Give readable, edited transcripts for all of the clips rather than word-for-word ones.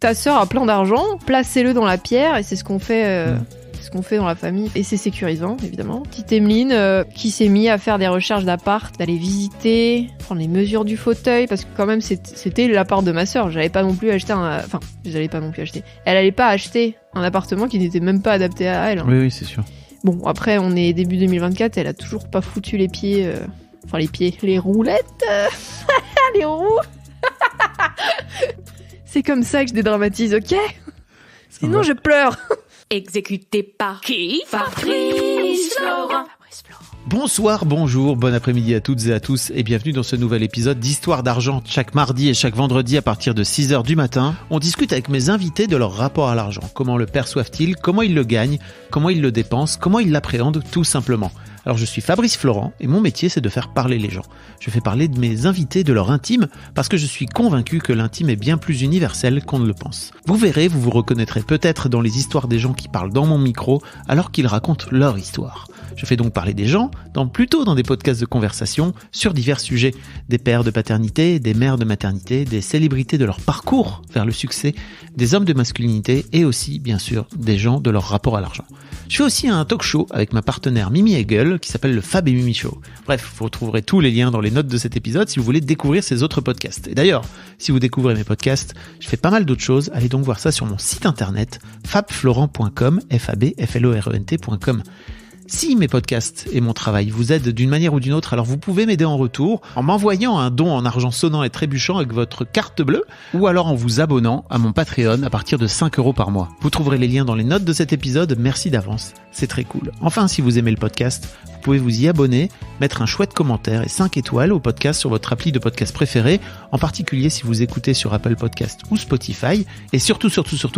ta sœur a plein d'argent, placez-le dans la pierre, et c'est ce qu'on fait. Ce qu'on fait dans la famille, et c'est sécurisant évidemment. Petite Emeline qui s'est mis à faire des recherches d'appart, d'aller visiter, prendre les mesures du fauteuil, parce que quand même c'était l'appart de ma sœur. Elle allait pas non plus acheter Elle allait pas acheter un appartement qui n'était même pas adapté à elle. Oui, c'est sûr. Bon, après on est début 2024, elle a toujours pas foutu les pieds, les roulettes, les roues. C'est comme ça que je dédramatise, ok ? Sinon je pleure. Exécuté par qui ? Fabrice Florent. Bonsoir, bonjour, bon après-midi à toutes et à tous et bienvenue dans ce nouvel épisode d'Histoire d'argent. Chaque mardi et chaque vendredi à partir de 6h du matin, on discute avec mes invités de leur rapport à l'argent. Comment le perçoivent-ils ? Comment ils le gagnent ? Comment ils le dépensent ? Comment ils l'appréhendent tout simplement ? Alors je suis Fabrice Florent et mon métier c'est de faire parler les gens. Je fais parler de mes invités de leur intime parce que je suis convaincu que l'intime est bien plus universel qu'on ne le pense. Vous verrez, vous vous reconnaîtrez peut-être dans les histoires des gens qui parlent dans mon micro alors qu'ils racontent leur histoire. Je fais donc parler des gens, plutôt dans des podcasts de conversation sur divers sujets. Des pères de paternité, des mères de maternité, des célébrités de leur parcours vers le succès, des hommes de masculinité et aussi, bien sûr, des gens de leur rapport à l'argent. Je fais aussi un talk show avec ma partenaire Mimi Hegel qui s'appelle le Fab et Mimi Show. Bref, vous retrouverez tous les liens dans les notes de cet épisode si vous voulez découvrir ces autres podcasts. Et d'ailleurs, si vous découvrez mes podcasts, je fais pas mal d'autres choses. Allez donc voir ça sur mon site internet fabflorent.com, fabflorent.com. Si mes podcasts et mon travail vous aident d'une manière ou d'une autre, alors vous pouvez m'aider en retour en m'envoyant un don en argent sonnant et trébuchant avec votre carte bleue ou alors en vous abonnant à mon Patreon à partir de 5 € par mois. Vous trouverez les liens dans les notes de cet épisode, merci d'avance, c'est très cool. Enfin, si vous aimez le podcast, vous pouvez vous y abonner, mettre un chouette commentaire et 5 étoiles au podcast sur votre appli de podcast préféré, en particulier si vous écoutez sur Apple Podcast ou Spotify, et surtout,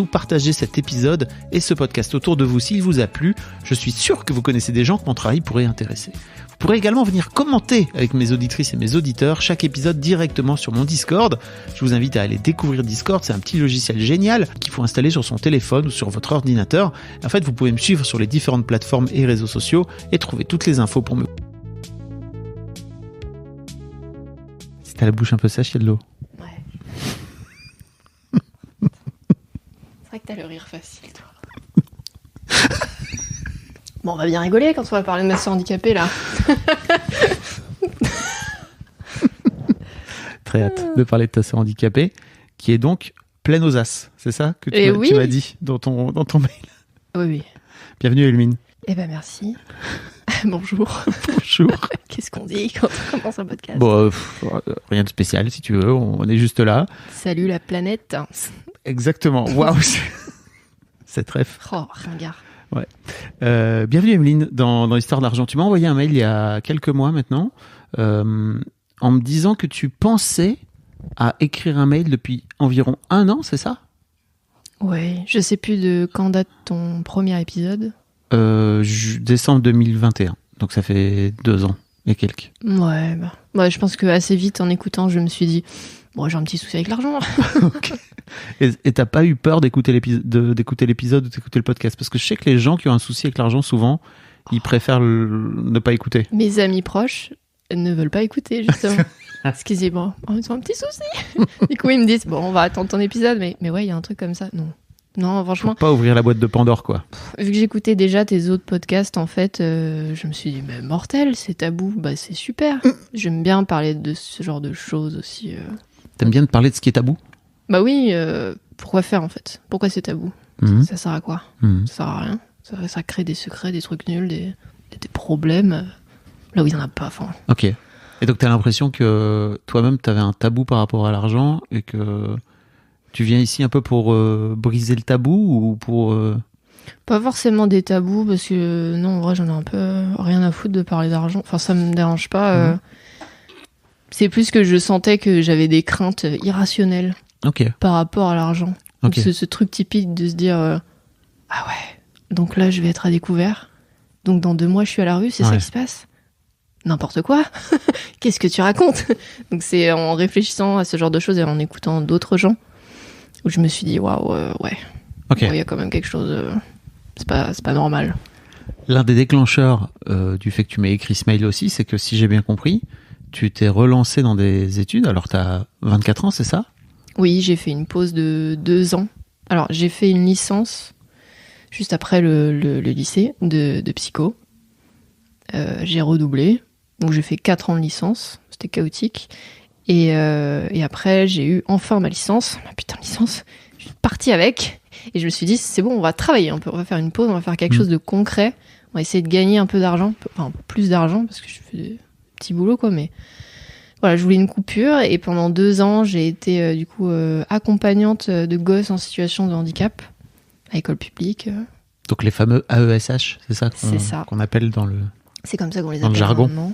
partagez cet épisode et ce podcast autour de vous s'il vous a plu. Je suis sûr que vous connaissez des gens que mon travail pourrait intéresser. Vous pourrez également venir commenter avec mes auditrices et mes auditeurs chaque épisode directement sur mon Discord. Je vous invite à aller découvrir Discord, c'est un petit logiciel génial qu'il faut installer sur son téléphone ou sur votre ordinateur. En fait, vous pouvez me suivre sur les différentes plateformes et réseaux sociaux et trouver toutes les infos pour me... Si t'as la bouche un peu sèche, il y a de l'eau. Ouais. C'est vrai que t'as le rire facile, toi. Bon, on va bien rigoler quand on va parler de ma sœur handicapée, là. Très hâte de parler de ta sœur handicapée, qui est donc pleine aux as. C'est ça que tu m'as dit dans ton mail. Oui. Bienvenue, Elmine. Eh ben, merci. Bonjour. Bonjour. Qu'est-ce qu'on dit quand on commence un podcast ? Bon, rien de spécial, si tu veux. On est juste là. Salut la planète. Exactement. Waouh. Cette ref. Oh, ringard. Ouais. Bienvenue Emeline dans Histoire d'argent. Tu m'as envoyé un mail il y a quelques mois maintenant en me disant que tu pensais à écrire un mail depuis environ 1 an, c'est ça ? Ouais, je sais plus de quand date ton premier épisode. Décembre 2021, donc ça fait 2 ans et quelques. Ouais, je pense que assez vite en écoutant, je me suis dit bon, j'ai un petit souci avec l'argent. Okay. Et t'as pas eu peur d'écouter l'épisode ou d'écouter le podcast ? Parce que je sais que les gens qui ont un souci avec l'argent, souvent, ils préfèrent ne pas écouter. Mes amis proches ne veulent pas écouter, justement. Parce qu'ils disent, bon, ils ont un petit souci. Du coup, ils me disent, bon, on va attendre ton épisode, mais ouais, il y a un truc comme ça. Non, franchement. Faut pas ouvrir la boîte de Pandore, quoi. Vu que j'écoutais déjà tes autres podcasts, en fait, je me suis dit, mais mortel, c'est tabou. Bah, c'est super. J'aime bien parler de ce genre de choses aussi. T'aimes bien de parler de ce qui est tabou ? Bah oui, pourquoi faire en fait ? Pourquoi c'est tabou ? Ça sert à quoi ? Ça sert à rien. Ça crée des secrets, des trucs nuls, des problèmes, là où il n'y en a pas. Enfin. Ok. Et donc t'as l'impression que toi-même t'avais un tabou par rapport à l'argent et que tu viens ici un peu pour briser le tabou ou pour... Pas forcément des tabous, parce que non, en vrai j'en ai un peu rien à foutre de parler d'argent. Enfin ça me dérange pas. C'est plus que je sentais que j'avais des craintes irrationnelles. Okay. Par rapport à l'argent. Okay. Donc ce truc typique de se dire ah ouais, donc là je vais être à découvert, donc dans 2 mois je suis à la rue, c'est ça qui se passe ? N'importe quoi. Qu'est-ce que tu racontes ? Donc c'est en réfléchissant à ce genre de choses et en écoutant d'autres gens où je me suis dit waouh, ouais. Okay. Bon, y a quand même quelque chose, c'est pas normal. L'un des déclencheurs du fait que tu m'aies écrit ce mail aussi, c'est que si j'ai bien compris, tu t'es relancé dans des études, alors t'as 24 ans, c'est ça ? Oui, j'ai fait une pause de 2 ans Alors, j'ai fait une licence juste après le lycée de psycho. J'ai redoublé. Donc, j'ai fait 4 ans de licence. C'était chaotique. Et après, j'ai eu enfin ma licence. Ma putain de licence. Je suis partie avec. Et je me suis dit, c'est bon, on va travailler un peu. On va faire une pause. On va faire quelque chose de concret. On va essayer de gagner un peu d'argent. Enfin, plus d'argent, parce que je fais des petits boulots, quoi. Mais voilà, je voulais une coupure. Et pendant 2 ans, j'ai été, du coup, accompagnante de gosses en situation de handicap à école publique. Donc les fameux AESH, c'est ça C'est ça. qu'on appelle dans le... C'est comme ça qu'on les Dans le appelle jargon. maintenant.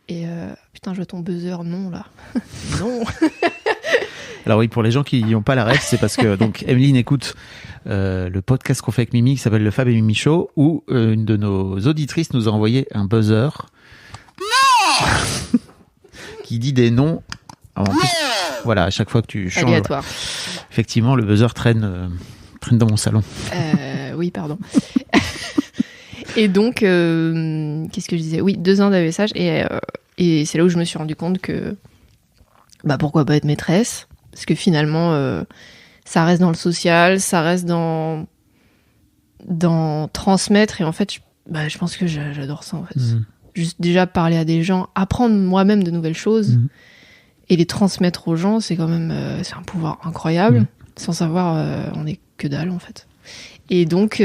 Et putain, je vois ton buzzer, non, là. Non. Alors oui, pour les gens qui n'ont pas la ref, c'est parce que donc Emeline écoute le podcast qu'on fait avec Mimi qui s'appelle Le Fab et Mimi Show, où une de nos auditrices nous a envoyé un buzzer. Non. Qui dit des noms. Alors, en plus, voilà, à chaque fois que tu changes. Aléatoire. Effectivement, le buzzer traîne dans mon salon. Oui, pardon. Et donc, qu'est-ce que je disais ? Oui, 2 ans d'AESH. Et c'est là où je me suis rendu compte que, bah, pourquoi pas être maîtresse ? Parce que finalement, ça reste dans le social, ça reste dans transmettre. Et en fait, je pense que j'adore ça, en fait. Juste déjà parler à des gens, apprendre moi-même de nouvelles choses et les transmettre aux gens, c'est quand même c'est un pouvoir incroyable. Sans savoir, on est que dalle, en fait. Et donc,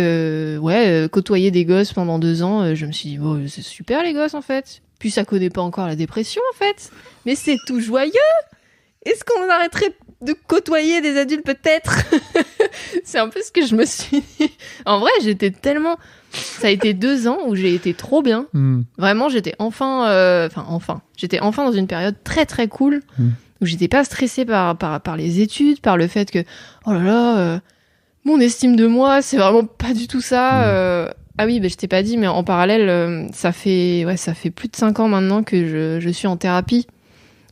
côtoyer des gosses pendant 2 ans, je me suis dit, bon, c'est super les gosses, en fait. Puis ça connaît pas encore la dépression, en fait. Mais c'est tout joyeux. Est-ce qu'on arrêterait de côtoyer des adultes, peut-être ? C'est un peu ce que je me suis dit. En vrai, j'étais tellement... Ça a été 2 ans où j'ai été trop bien. Vraiment, j'étais j'étais enfin dans une période très, très cool où j'étais pas stressée par les études, par le fait que, oh là là... mon estime de moi, c'est vraiment pas du tout ça. Ah oui, je t'ai pas dit, mais en parallèle, ça fait plus de 5 ans maintenant que je suis en thérapie.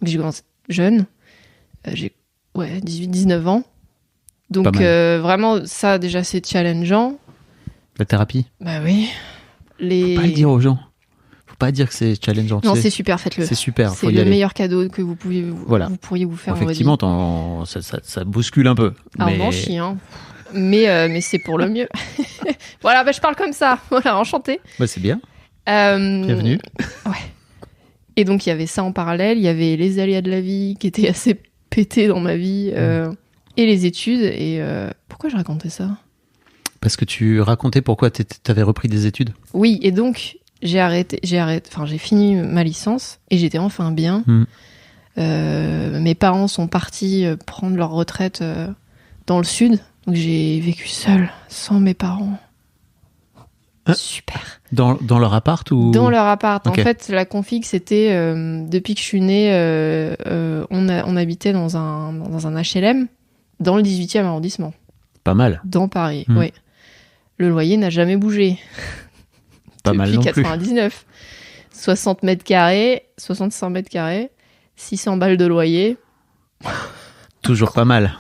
Donc, j'ai commencé jeune. J'ai 18-19 ans. Donc vraiment, ça déjà, c'est challengeant. La thérapie ? Bah oui. Faut pas le dire aux gens. Faut pas dire que c'est challengeant. Non, c'est super, faites-le. C'est super, c'est faut y le aller. meilleur cadeau que vous pourriez vous faire. Effectivement, ça bouscule un peu. Ah, on en chie, hein. Mais c'est pour le mieux. Voilà, je parle comme ça. Voilà, enchantée. Bah, c'est bien. Bienvenue. Ouais. Et donc, il y avait ça en parallèle. Il y avait les aléas de la vie qui étaient assez pétés dans ma vie. Et les études. Et pourquoi je racontais ça ? Parce que tu racontais pourquoi t'avais repris des études. Oui, et donc, j'ai fini ma licence et j'étais enfin bien. Mes parents sont partis prendre leur retraite dans le sud. Donc j'ai vécu seule, sans mes parents. Super. Dans leur appart ou... Dans leur appart. Okay. En fait, la config, c'était... depuis que je suis née, on habitait dans un HLM dans le 18e arrondissement. Pas mal. Dans Paris, oui. Le loyer n'a jamais bougé. Pas mal non plus. Depuis 99. 60 mètres carrés, 65 mètres carrés, 600 balles de loyer. Toujours pas mal.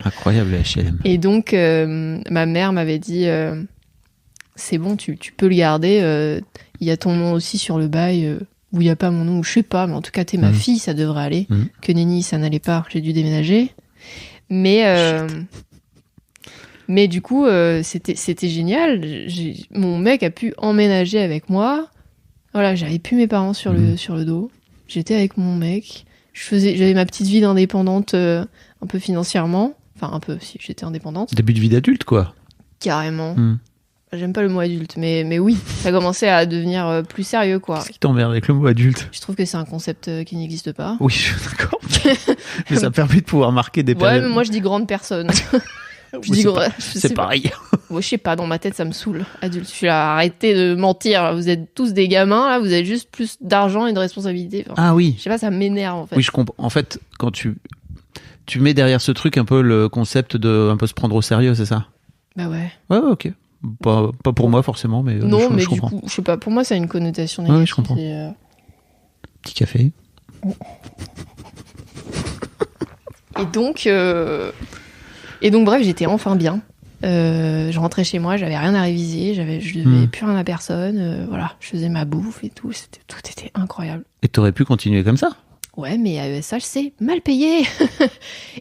Incroyable le HLM. Et donc, ma mère m'avait dit, c'est bon, tu peux le garder. Il y a ton nom aussi sur le bail, où il n'y a pas mon nom, ou je sais pas, mais en tout cas, t'es ma fille, ça devrait aller. Que nenni, ça n'allait pas, j'ai dû déménager. Mais du coup, c'était génial. Mon mec a pu emménager avec moi. Voilà, j'avais plus mes parents sur le dos. J'étais avec mon mec. J'avais ma petite vie d'indépendante un peu financièrement. Enfin, un peu, si j'étais indépendante. Début de vie d'adulte, quoi. Carrément. J'aime pas le mot adulte, mais oui, ça commençait à devenir plus sérieux, quoi. Qu'est-ce qui t'emmerde avec le mot adulte ? Je trouve que c'est un concept qui n'existe pas. Oui, je suis d'accord. Mais ça permet de pouvoir marquer des périodes. Ouais, mais moi je dis grande personne. C'est pareil. Moi, je sais pas, dans ma tête, ça me saoule. Adulte, je suis là, arrêtez de mentir. Là. Vous êtes tous des gamins, là, vous avez juste plus d'argent et de responsabilité. Enfin, ah oui. Je sais pas, ça m'énerve, en fait. Oui, je comprends. En fait, quand tu mets derrière ce truc un peu le concept de un peu se prendre au sérieux, c'est ça ? Bah ouais. Ouais, ok. Pas pour moi, forcément, mais non, mais je comprends. Du coup, je sais pas, pour moi, ça a une connotation négative. Ouais, je comprends. Petit café. Et donc, bref, j'étais enfin bien. Je rentrais chez moi, j'avais rien à réviser, je devais plus rien à personne. Voilà, je faisais ma bouffe et tout. Tout était incroyable. Et t'aurais pu continuer comme ça ? Ouais, mais AESH, c'est mal payé.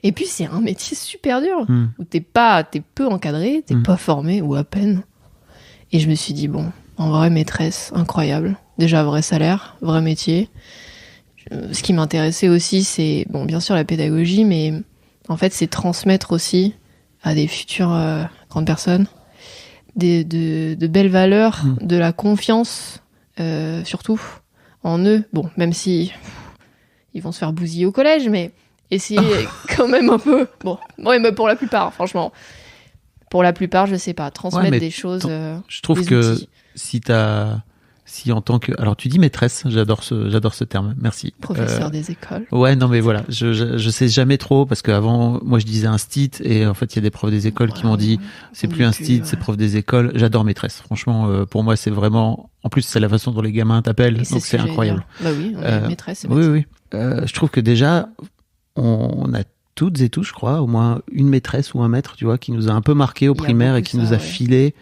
Et puis, c'est un métier super dur, où t'es peu encadré, t'es pas formé, ou à peine. Et je me suis dit, bon, en vrai, maîtresse, incroyable. Déjà, vrai salaire, vrai métier. Ce qui m'intéressait aussi, c'est, bon, bien sûr, la pédagogie, mais en fait, c'est transmettre aussi à des futures grandes personnes de belles valeurs, de la confiance, surtout, en eux. Bon, même si... ils vont se faire bousiller au collège, mais essayer quand même un peu. Bon, ouais, mais pour la plupart, franchement. Pour la plupart, je sais pas, transmettre des choses. Je trouve que si en tant que, alors tu dis maîtresse, j'adore ce terme, merci. Professeur des écoles. Ouais, non mais voilà, je sais jamais trop parce qu'avant, moi je disais instit et en fait il y a des profs des écoles qui m'ont dit c'est plus instit, c'est prof des écoles. J'adore maîtresse. Franchement, pour moi c'est vraiment, en plus c'est la façon dont les gamins t'appellent, donc c'est incroyable. Bah oui, on est maîtresse. Oui. Je trouve que déjà on a toutes et tous, je crois, au moins une maîtresse ou un maître, tu vois, qui nous a un peu marqué au primaire et qui nous a filé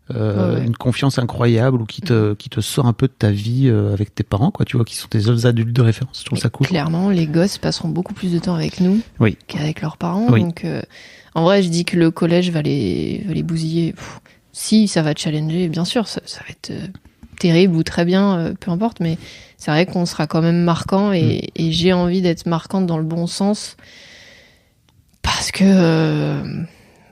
une confiance incroyable ou qui te sort un peu de ta vie avec tes parents, quoi, tu vois, qui sont tes seuls adultes de référence. Je trouve ça cool. Clairement, les gosses passeront beaucoup plus de temps avec nous qu'avec leurs parents. Oui. Donc, en vrai, je dis que le collège va les bousiller. Si, ça va te challenger, bien sûr, ça va être terrible ou très bien, peu importe, mais c'est vrai qu'on sera quand même marquant et j'ai envie d'être marquante dans le bon sens parce que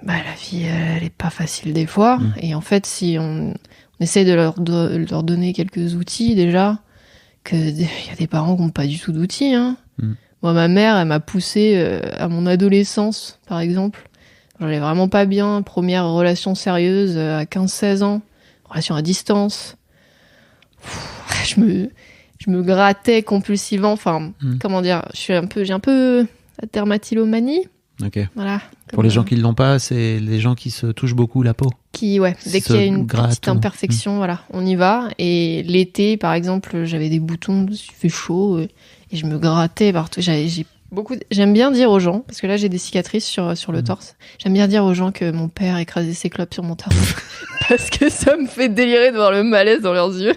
la vie, elle est pas facile des fois. Et en fait, si on essaie de leur donner quelques outils déjà, il y a des parents qui n'ont pas du tout d'outils. Hein. Moi, ma mère, elle m'a poussée à mon adolescence, par exemple. J'allais vraiment pas bien. Première relation sérieuse à 15-16 ans. Relation à distance. Je me grattais compulsivement. Enfin, comment dire, j'ai un peu la dermatillomanie. Ok. Voilà. Pour les gens qui ne l'ont pas, c'est les gens qui se touchent beaucoup la peau. Dès qu'il y a une petite imperfection, voilà, on y va. Et l'été, par exemple, j'avais des boutons, il fait chaud, et je me grattais partout. J'aime bien dire aux gens, parce que là j'ai des cicatrices sur le torse, j'aime bien dire aux gens que mon père écrasait ses clopes sur mon torse. Parce que ça me fait délirer de voir le malaise dans leurs yeux.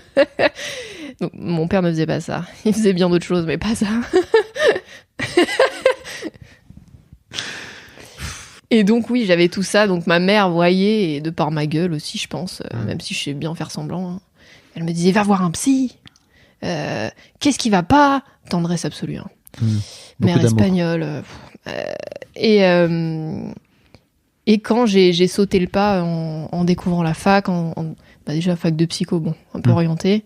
Donc, mon père ne faisait pas ça. Il faisait bien d'autres choses, mais pas ça. Et donc oui, j'avais tout ça, donc ma mère voyait, et de par ma gueule aussi, je pense, même si je sais bien faire semblant, hein. Elle me disait, va voir un psy, qu'est-ce qui va pas? Tendresse absolue, hein. Mère espagnole. Et quand j'ai sauté le pas en découvrant la fac, déjà fac de psycho, bon, un peu orienté,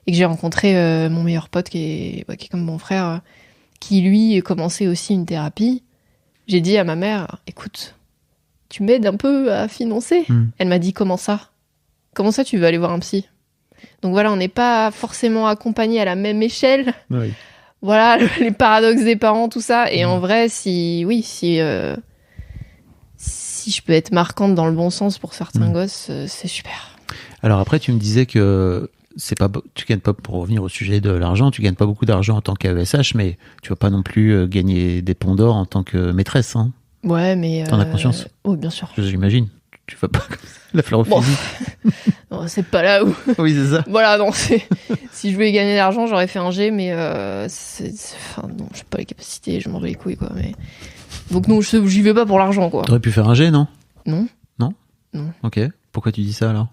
et que j'ai rencontré mon meilleur pote qui est comme mon frère, qui lui commençait aussi une thérapie, j'ai dit à ma mère, écoute, tu m'aides un peu à financer. Elle m'a dit, comment ça tu veux aller voir un psy? Donc voilà, on n'est pas forcément accompagnés à la même échelle. Oui. Voilà, les paradoxes des parents, tout ça. Et en vrai, si je peux être marquante dans le bon sens pour certains gosses, c'est super. Alors après, tu me disais que tu gagnes pas, pour revenir au sujet de l'argent, tu gagnes pas beaucoup d'argent en tant qu'AESH, mais tu vas pas non plus gagner des ponts d'or en tant que maîtresse, hein. Ouais, mais... T'en as conscience? Oui, bien sûr. J'imagine. Tu vas pas la fleur au fusil. Non, c'est pas là où... Oui, c'est ça. Voilà, non, si je voulais gagner de l'argent, j'aurais fait un G, mais non, j'ai pas les capacités, je m'en bats les couilles, quoi. Mais... Donc non, j'y vais pas pour l'argent, quoi. T'aurais pu faire un G, non? Non. Non? Non. Ok. Pourquoi tu dis ça, alors?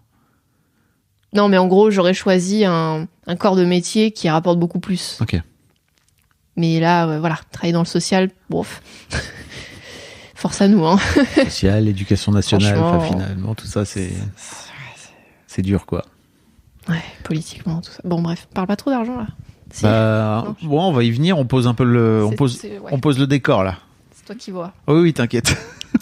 Non, mais en gros, j'aurais choisi un corps de métier qui rapporte beaucoup plus. Ok. Mais là, voilà, travailler dans le social, bof. Force à nous, hein. Social, éducation nationale, finalement, tout ça, c'est dur, quoi. Ouais, politiquement, tout ça. Bon, bref, parle pas trop d'argent, là. Bon, on va y venir, on pose un peu on pose le décor, là. C'est toi qui vois. Oui, t'inquiète.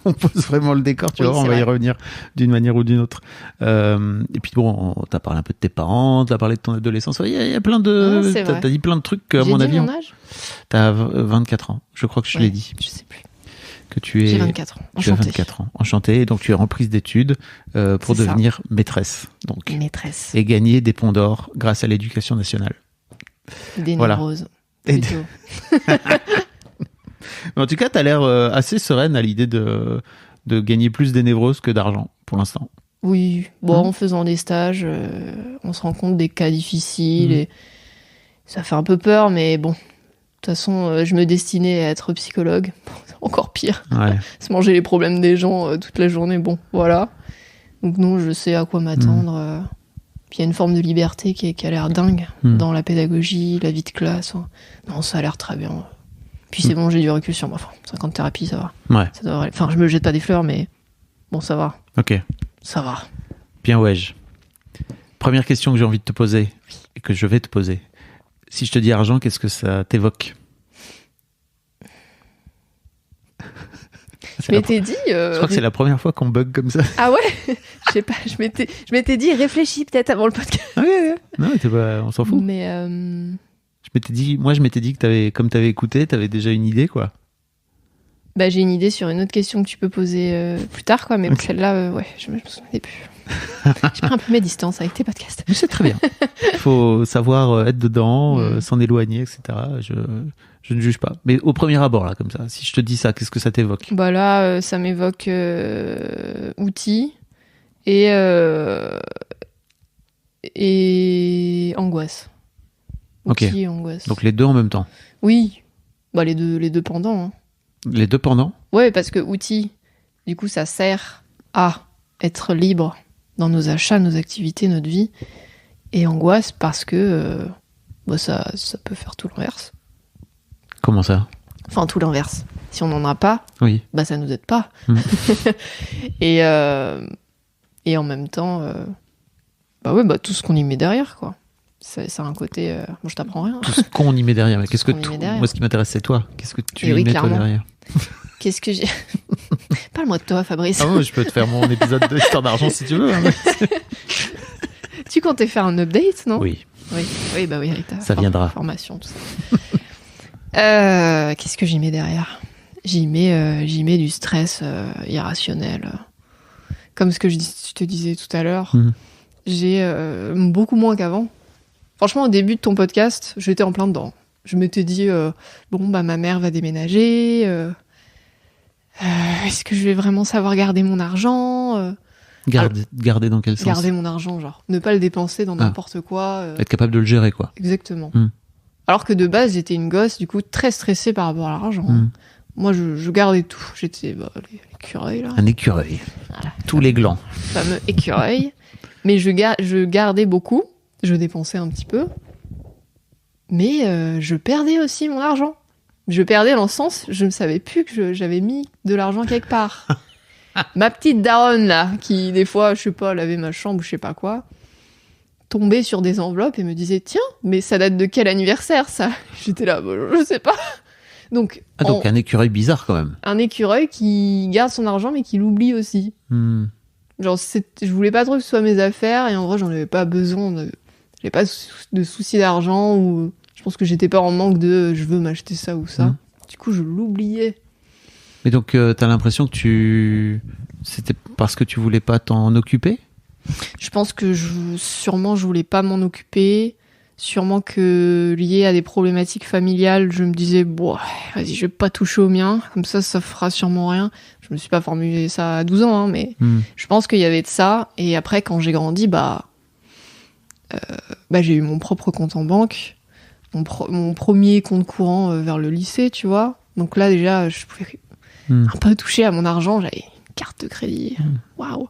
On pose vraiment le décor, tu vois, on va y revenir d'une manière ou d'une autre. Et puis bon, t'as parlé un peu de tes parents, t'as parlé de ton adolescence. Il y a plein de... T'as dit plein de trucs à mon avis... J'ai dit mon âge ? T'as 24 ans, je crois que je l'ai dit. Je sais plus. Que tu es... J'ai 24 ans, enchantée. Tu as 24 ans, enchantée. Donc tu es reprise d'études pour devenir maîtresse. Donc, maîtresse. Et gagner des ponts d'or grâce à l'éducation nationale. Des névroses. Plutôt. Mais en tout cas, tu as l'air assez sereine à l'idée de gagner plus des névroses que d'argent, pour l'instant. Oui, bon, en faisant des stages, on se rend compte des cas difficiles et ça fait un peu peur, mais bon, toute façon, je me destinais à être psychologue. Encore pire. Ouais. Se manger les problèmes des gens toute la journée, bon, voilà. Donc non, je sais à quoi m'attendre. Puis il y a une forme de liberté qui a l'air dingue dans la pédagogie, la vie de classe. Non, ça a l'air très bien. Puis c'est bon, j'ai du recul sur moi. Enfin, 50 thérapies, ça va. Ouais. Ça devrait... Enfin, je me jette pas des fleurs, mais bon, ça va. Ok. Ça va. Bien, ouais. Première question que j'ai envie de te poser, et que je vais te poser. Si je te dis argent, qu'est-ce que ça t'évoque? Je m'étais dit... Je crois que c'est la première fois qu'on bug comme ça. Ah ouais. Je sais pas, je m'étais dit, réfléchis peut-être avant le podcast. Ouais. Non, on s'en fout. Mais... Je m'étais dit que comme t'avais écouté, t'avais déjà une idée, quoi. Bah, j'ai une idée sur une autre question que tu peux poser plus tard, quoi. Mais celle-là, ouais, je me souvenais plus. J'ai pris un peu mes distances avec tes podcasts. Mais c'est très bien. Il faut savoir être dedans, s'en éloigner, etc. Je ne juge pas. Mais au premier abord, là, comme ça, si je te dis ça, qu'est-ce que ça t'évoque? Bah là, ça m'évoque outils et angoisse. Ok. Outils et angoisse. Donc les deux en même temps. Oui. Bah les deux pendant. Hein. Les deux pendant? Ouais, parce que outils, du coup, ça sert à être libre dans nos achats, nos activités, notre vie. Et angoisse parce que ça peut faire tout l'inverse. Comment ça? Enfin, tout l'inverse. Si on n'en a pas, oui. Bah ça nous aide pas. Et en même temps, tout ce qu'on y met derrière, quoi. Ça a un côté... Moi, je t'apprends rien. Tout ce qu'on y met derrière. Mais qu'est-ce que moi, ce qui m'intéresse, c'est toi. Qu'est-ce que tu y mets, toi, derrière? Qu'est-ce que j'ai... Parle-moi de toi, Fabrice. Ah ouais, je peux te faire mon épisode de Histoire d'argent si tu veux. Hein. Tu comptais faire un update, non? Oui. Oui, bah oui, avec ta ça viendra. Formation, tout ça. Qu'est-ce que j'y mets derrière? J'y mets du stress irrationnel. Comme ce que je te disais tout à l'heure. J'ai beaucoup moins qu'avant. Franchement, au début de ton podcast, j'étais en plein dedans. Je m'étais dit, ma mère va déménager. Est-ce que je vais vraiment savoir garder mon argent? Garder dans quel sens? Garder mon argent, genre. Ne pas le dépenser dans n'importe quoi. Être capable de le gérer, quoi. Exactement. Alors que de base, j'étais une gosse, du coup, très stressée par rapport à l'argent. Moi, je gardais tout. J'étais l'écureuil, là. Un écureuil. Voilà. Tous les glands. Fameux écureuil. Mais je gardais beaucoup. Je dépensais un petit peu. Mais je perdais aussi mon argent. Je perdais dans le sens, je ne savais plus que j'avais mis de l'argent quelque part. Ma petite daronne, là, qui, des fois, je sais pas, lavait ma chambre ou je sais pas quoi, tombait sur des enveloppes et me disait, tiens, mais ça date de quel anniversaire, ça? J'étais là, je sais pas. Donc un écureuil bizarre, quand même. Un écureuil qui garde son argent, mais qui l'oublie aussi. Genre, je voulais pas trop que ce soit mes affaires, et en vrai, j'en avais pas besoin. J'avais pas de soucis d'argent, ou je pense que j'étais pas en manque de je veux m'acheter ça ou ça. Du coup, je l'oubliais. Mais donc, t'as l'impression que c'était parce que tu voulais pas t'en occuper? Je pense que sûrement je voulais pas m'en occuper. Sûrement que lié à des problématiques familiales, je me disais, vas-y, je vais pas toucher au mien, comme ça fera sûrement rien. Je me suis pas formulé ça à 12 ans, hein, mais je pense qu'il y avait de ça. Et après, quand j'ai grandi, j'ai eu mon propre compte en banque, mon premier compte courant vers le lycée, tu vois. Donc là, déjà, je pouvais un peu toucher à mon argent, j'avais une carte de crédit. Waouh!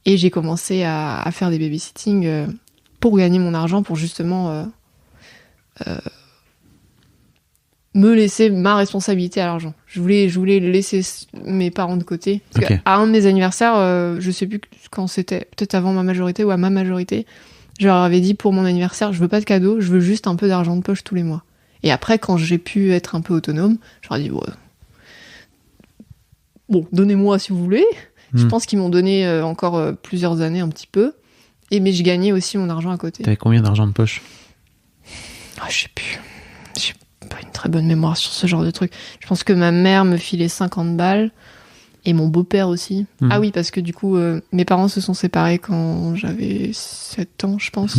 Et j'ai commencé à faire des babysitting pour gagner mon argent, pour justement me laisser ma responsabilité à l'argent. Je voulais laisser mes parents de côté. Parce qu'à un de mes anniversaires, je sais plus quand c'était, peut-être avant ma majorité ou à ma majorité, je leur avais dit pour mon anniversaire, je veux pas de cadeau, je veux juste un peu d'argent de poche tous les mois. Et après, quand j'ai pu être un peu autonome, je leur ai dit, donnez-moi si vous voulez. Je pense qu'ils m'ont donné encore plusieurs années un petit peu. Mais je gagnais aussi mon argent à côté. T'avais combien d'argent de poche? Je sais plus. J'ai pas une très bonne mémoire sur ce genre de truc. Je pense que ma mère me filait 50 balles. Et mon beau-père aussi. Ah oui, parce que du coup, mes parents se sont séparés quand j'avais 7 ans, je pense.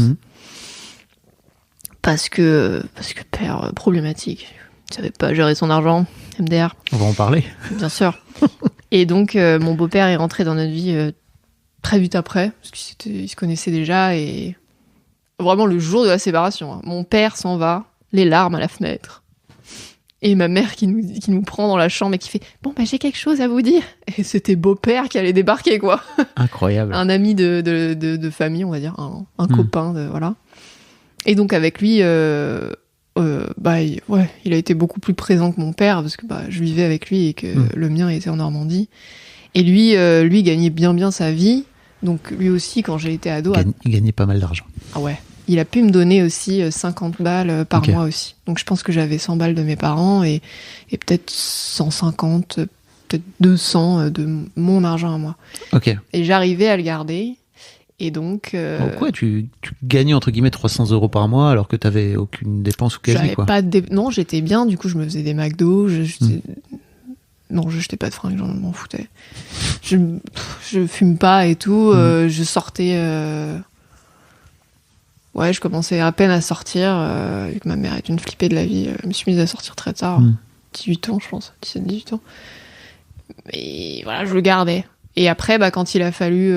Parce que père problématique. Il savait pas gérer son argent. MDR. On va en parler. Bien sûr. Et donc, mon beau-père est rentré dans notre vie très vite après, parce qu'ils se connaissaient déjà, et vraiment le jour de la séparation. Mon père s'en va, les larmes à la fenêtre. Et ma mère qui nous prend dans la chambre et qui fait « Bon, bah j'ai quelque chose à vous dire !» Et c'était beau-père qui allait débarquer, quoi. Incroyable. Un ami de famille, on va dire, un copain, voilà. Et donc avec lui, il a été beaucoup plus présent que mon père, parce que je vivais avec lui et que le mien était en Normandie. Et lui gagnait bien sa vie. Donc lui aussi, quand j'ai été ado... Il gagnait pas mal d'argent. Ah ouais. Il a pu me donner aussi 50 balles par mois aussi. Donc je pense que j'avais 100 balles de mes parents et peut-être 150, peut-être 200 de mon argent à moi. Ok. Et j'arrivais à le garder. Et donc... Pourquoi tu gagnais entre guillemets 300 € par mois alors que t'avais aucune dépense ou quasi, quoi? Non, j'étais bien. Du coup, je me faisais des McDo. Non, je jetais pas de fringues, j'en m'en foutais. Je fume pas et tout. Je sortais... Ouais, je commençais à peine à sortir. Vu que ma mère est une flippée de la vie, je me suis mise à sortir très tard. 18 ans, je pense. 17-18 ans. Mais voilà, je le gardais. Et après, quand il a fallu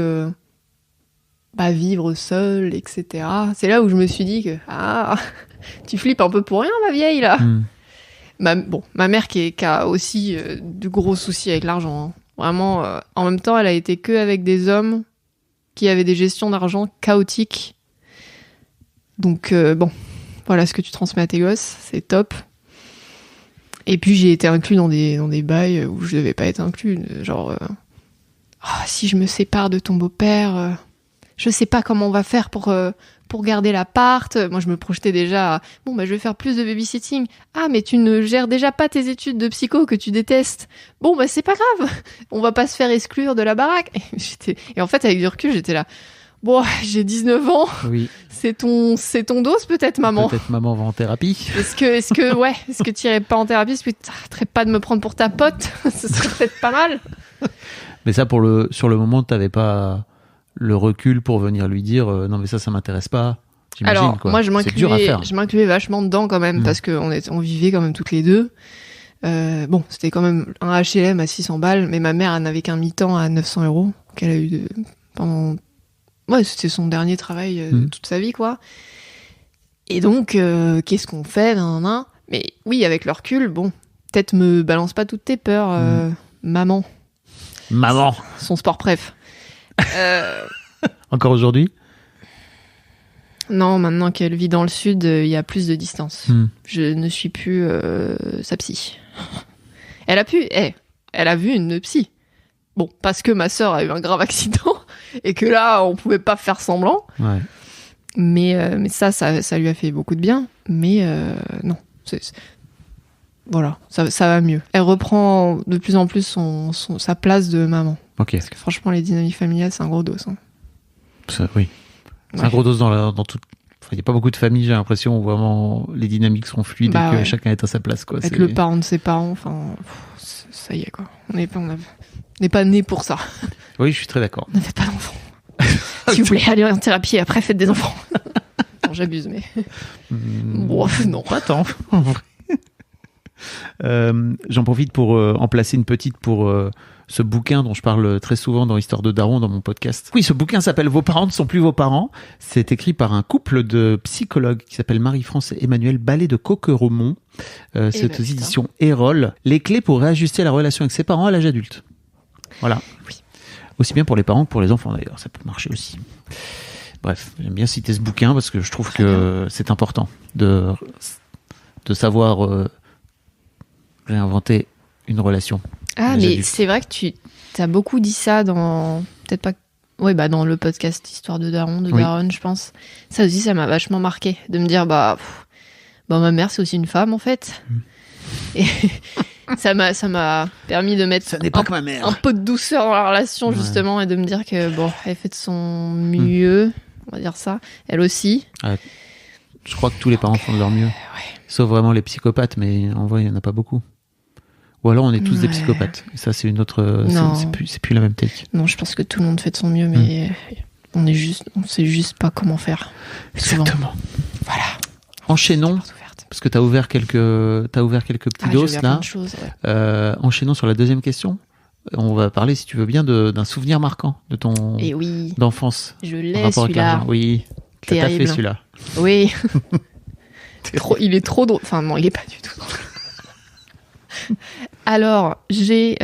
vivre seul, etc., c'est là où je me suis dit que tu flippes un peu pour rien, ma vieille, là. Ma mère qui a aussi de gros soucis avec l'argent. Hein. Vraiment, en même temps, elle a été que avec des hommes qui avaient des gestions d'argent chaotiques. Donc, voilà ce que tu transmets à tes gosses, c'est top. Et puis, j'ai été inclus dans des bails où je devais pas être inclus. Genre, si je me sépare de ton beau-père, je sais pas comment on va faire pour garder l'appart. Moi, je me projetais déjà, je vais faire plus de babysitting. Ah, mais tu ne gères déjà pas tes études de psycho que tu détestes. Bon, c'est pas grave. On va pas se faire exclure de la baraque. Et en fait, avec du recul, j'étais là. Bon, j'ai 19 ans. Oui. C'est ton dos, peut-être, maman. Peut-être maman va en thérapie. Est-ce que tu irais pas en thérapie? Est-ce que tu n'arrêterais pas de me prendre pour ta pote? Ce serait peut-être pas mal. Mais ça, sur le moment, t'avais pas le recul pour venir lui dire non, mais ça m'intéresse pas. Alors, quoi. Moi, c'est dur à faire. Je m'incluais vachement dedans quand même, parce qu'on vivait quand même toutes les deux. C'était quand même un HLM à 600 balles, mais ma mère, elle n'avait qu'un mi-temps à 900 € qu'elle a eu pendant... Ouais, c'était son dernier travail de toute sa vie, quoi. Et donc, qu'est-ce qu'on fait, Mais oui, avec le recul, peut-être me balance pas toutes tes peurs, maman. Maman. Son sport préf. Encore aujourd'hui? Non, maintenant qu'elle vit dans le sud, il y a plus de distance. Je ne suis plus sa psy. Elle a vu une psy. Bon, parce que ma sœur a eu un grave accident et que là, on pouvait pas faire semblant. Ouais. Mais ça lui a fait beaucoup de bien. Mais non, voilà, ça va mieux. Elle reprend de plus en plus sa place de maman. Ok. Parce que franchement, les dynamiques familiales, c'est un gros dos. Hein. Oui. C'est un gros dos dans toute... Il n'y a pas beaucoup de familles, j'ai l'impression, où vraiment les dynamiques sont fluides et que chacun est à sa place. Quoi. Être le parent de ses parents, ça y est, quoi. On n'est pas né pour ça. Oui, je suis très d'accord. Ne faites pas d'enfants. Si vous voulez aller en thérapie, après, faites des enfants. Non, j'abuse, mais... non. Pas tant, en vrai. J'en profite pour en placer une petite pour ce bouquin dont je parle très souvent dans Histoire de Daron, dans mon podcast. Oui, ce bouquin s'appelle « Vos parents ne sont plus vos parents ». C'est écrit par un couple de psychologues qui s'appelle Marie-France et Emmanuel Ballet de Coqueromont. C'est aux éditions Erol. Les clés pour réajuster la relation avec ses parents à l'âge adulte. Voilà. Oui. Aussi bien pour les parents que pour les enfants, d'ailleurs. Ça peut marcher aussi. Bref, j'aime bien citer ce bouquin parce que je trouve que c'est important de savoir réinventer une relation. Ah, mais adultes. C'est vrai que tu as beaucoup dit ça dans... Peut-être pas... Ouais, dans le podcast Histoire de Daron, Daron, je pense. Ça aussi, ça m'a vachement marqué. De me dire, ma mère, c'est aussi une femme, en fait. Et ça m'a permis de mettre un peu de douceur dans la relation, justement, et de me dire que, elle fait de son mieux, on va dire ça. Elle aussi. Je crois que tous les parents font de leur mieux. Sauf vraiment les psychopathes, mais en vrai, il n'y en a pas beaucoup. Ou alors on est tous des psychopathes. Et ça, c'est une autre... C'est plus la même take. Non, je pense que tout le monde fait de son mieux, mais on sait juste pas comment faire. Exactement. Souvent. Voilà. Enchaînons, parce que t'as ouvert quelques petits dos, là. Choses, enchaînons sur la deuxième question. On va parler, si tu veux bien, d'un souvenir marquant de ton d'enfance. Je l'ai, celui-là. Oui, t'as fait celui-là. Oui. Il est trop drôle. Enfin, non, il est pas du tout drôle. Alors, j'ai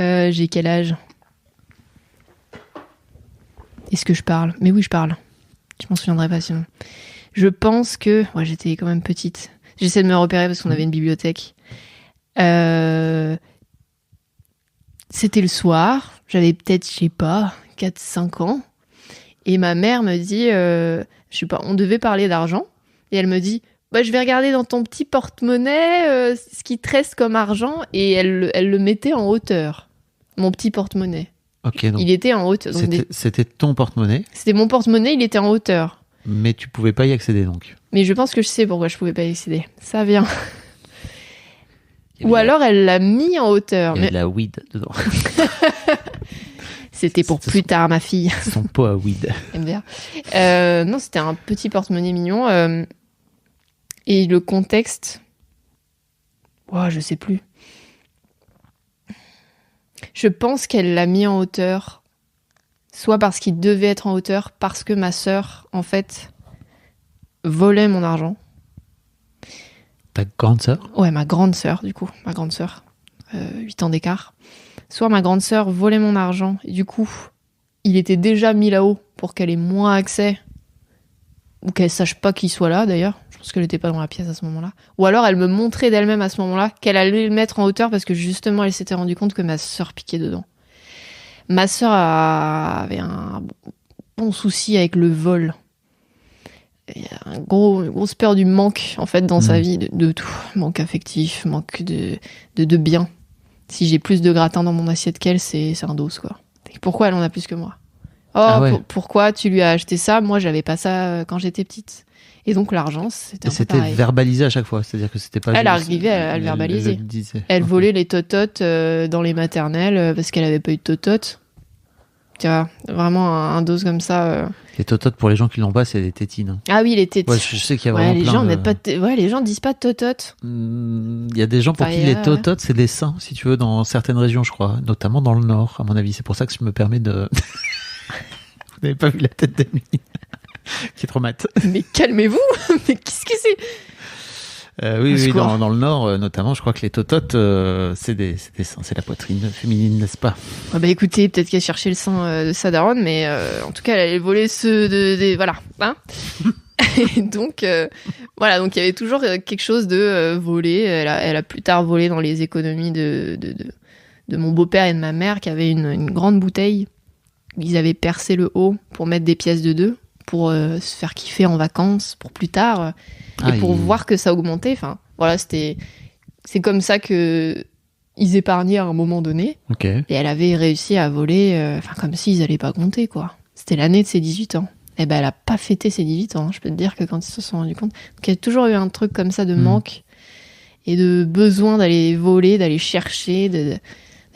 quel âge? Est-ce que je parle? Mais oui, je parle. Je m'en souviendrai pas sinon. Je pense que... Ouais, j'étais quand même petite. J'essaie de me repérer parce qu'on avait une bibliothèque. C'était le soir. J'avais peut-être, je sais pas, 4-5 ans. Et ma mère me dit... je sais pas, on devait parler d'argent. Et elle me dit... Bah, je vais regarder dans ton petit porte-monnaie ce qui te reste comme argent. Et elle le mettait en hauteur. Mon petit porte-monnaie. Ok, donc Il était en hauteur. Donc c'était ton porte-monnaie, C'était mon porte-monnaie, il était en hauteur. mais tu pouvais pas y accéder donc. Mais je pense que je sais pourquoi je pouvais pas y accéder. Ça vient. Il y avait Ou alors elle l'a mis en hauteur. il y avait Mais de la weed dedans. c'était pour C'était plus tard, ma fille. Son pot à weed. MDR. Non, c'était un petit porte-monnaie mignon. Et le contexte... Oh, je sais plus. Je pense qu'elle l'a mis en hauteur, soit parce qu'il devait être en hauteur, parce que ma sœur, en fait, volait mon argent. Ta grande sœur? Ouais, ma grande sœur, du coup. Ma grande sœur. 8 ans d'écart. Soit ma grande sœur volait mon argent, et du coup, il était déjà mis là-haut pour qu'elle ait moins accès, ou qu'elle sache pas qu'il soit là, d'ailleurs. Je pense qu'elle était pas dans la pièce à ce moment-là. Ou alors, elle me montrait d'elle-même à ce moment-là qu'elle allait le mettre en hauteur parce que justement, elle s'était rendue compte que ma sœur piquait dedans. Ma sœur avait un bon souci avec le vol. Il y a une grosse peur du manque, en fait, dans sa vie, de tout. Manque affectif, manque de bien. Si j'ai plus de gratin dans mon assiette qu'elle, c'est un dos, quoi. Et pourquoi elle en a plus que moi? Oh, Ah ouais. pourquoi tu lui as acheté ça? Moi, j'avais pas ça quand j'étais petite. Et donc, l'argent, c'était Et un peu c'était pareil. verbalisé à chaque fois, c'est-à-dire que c'était pas Elle juste- arrivait à le verbaliser. le disait. Elle Ok. volait les tototes dans les maternelles parce qu'elle avait pas eu de tototes. Tu vois, vraiment un dose comme ça. Les tototes, pour les gens qui l'ont pas, c'est des tétines. hein. Ah oui, les tétis. Ouais, je sais qu'il y a Ouais, vraiment les plein gens de- mettent pas ouais, les gens disent pas tototes. Il y a des gens pour Enfin, qui il y a- les tototes, c'est des seins, si tu veux, dans certaines régions, je crois. Notamment dans le Nord, à mon avis. C'est pour ça que je me permets de... Vous n'avez pas vu la tête d'Emily qui est trop mate. Mais calmez-vous. Mais qu'est-ce que c'est? Oui, Au secours. dans le Nord, notamment, je crois que les tototes, c'est des seins, c'est la poitrine féminine, n'est-ce pas? Ah bah écoutez, peut-être qu'elle cherchait le sein de sa daronne, mais en tout cas, elle allait voler ceux des... Voilà. Hein. Et donc, voilà. Donc, il y avait toujours quelque chose de voler. Elle a plus tard volé dans les économies de mon beau-père et de ma mère, qui avaient une grande bouteille. Ils avaient percé le haut pour mettre des pièces de 2, pour se faire kiffer en vacances, pour plus tard, et pour voir que ça augmentait. Enfin, voilà, c'est comme ça que ils épargnaient à un moment donné. Ok. Et elle avait réussi à voler, comme s'ils allaient pas compter, quoi. C'était l'année de ses 18 ans. Et ben, elle a pas fêté ses 18 ans. Je peux te dire que quand ils se sont rendus compte. Donc, il y a toujours eu un truc comme ça de manque et de besoin d'aller voler, d'aller chercher, d'aller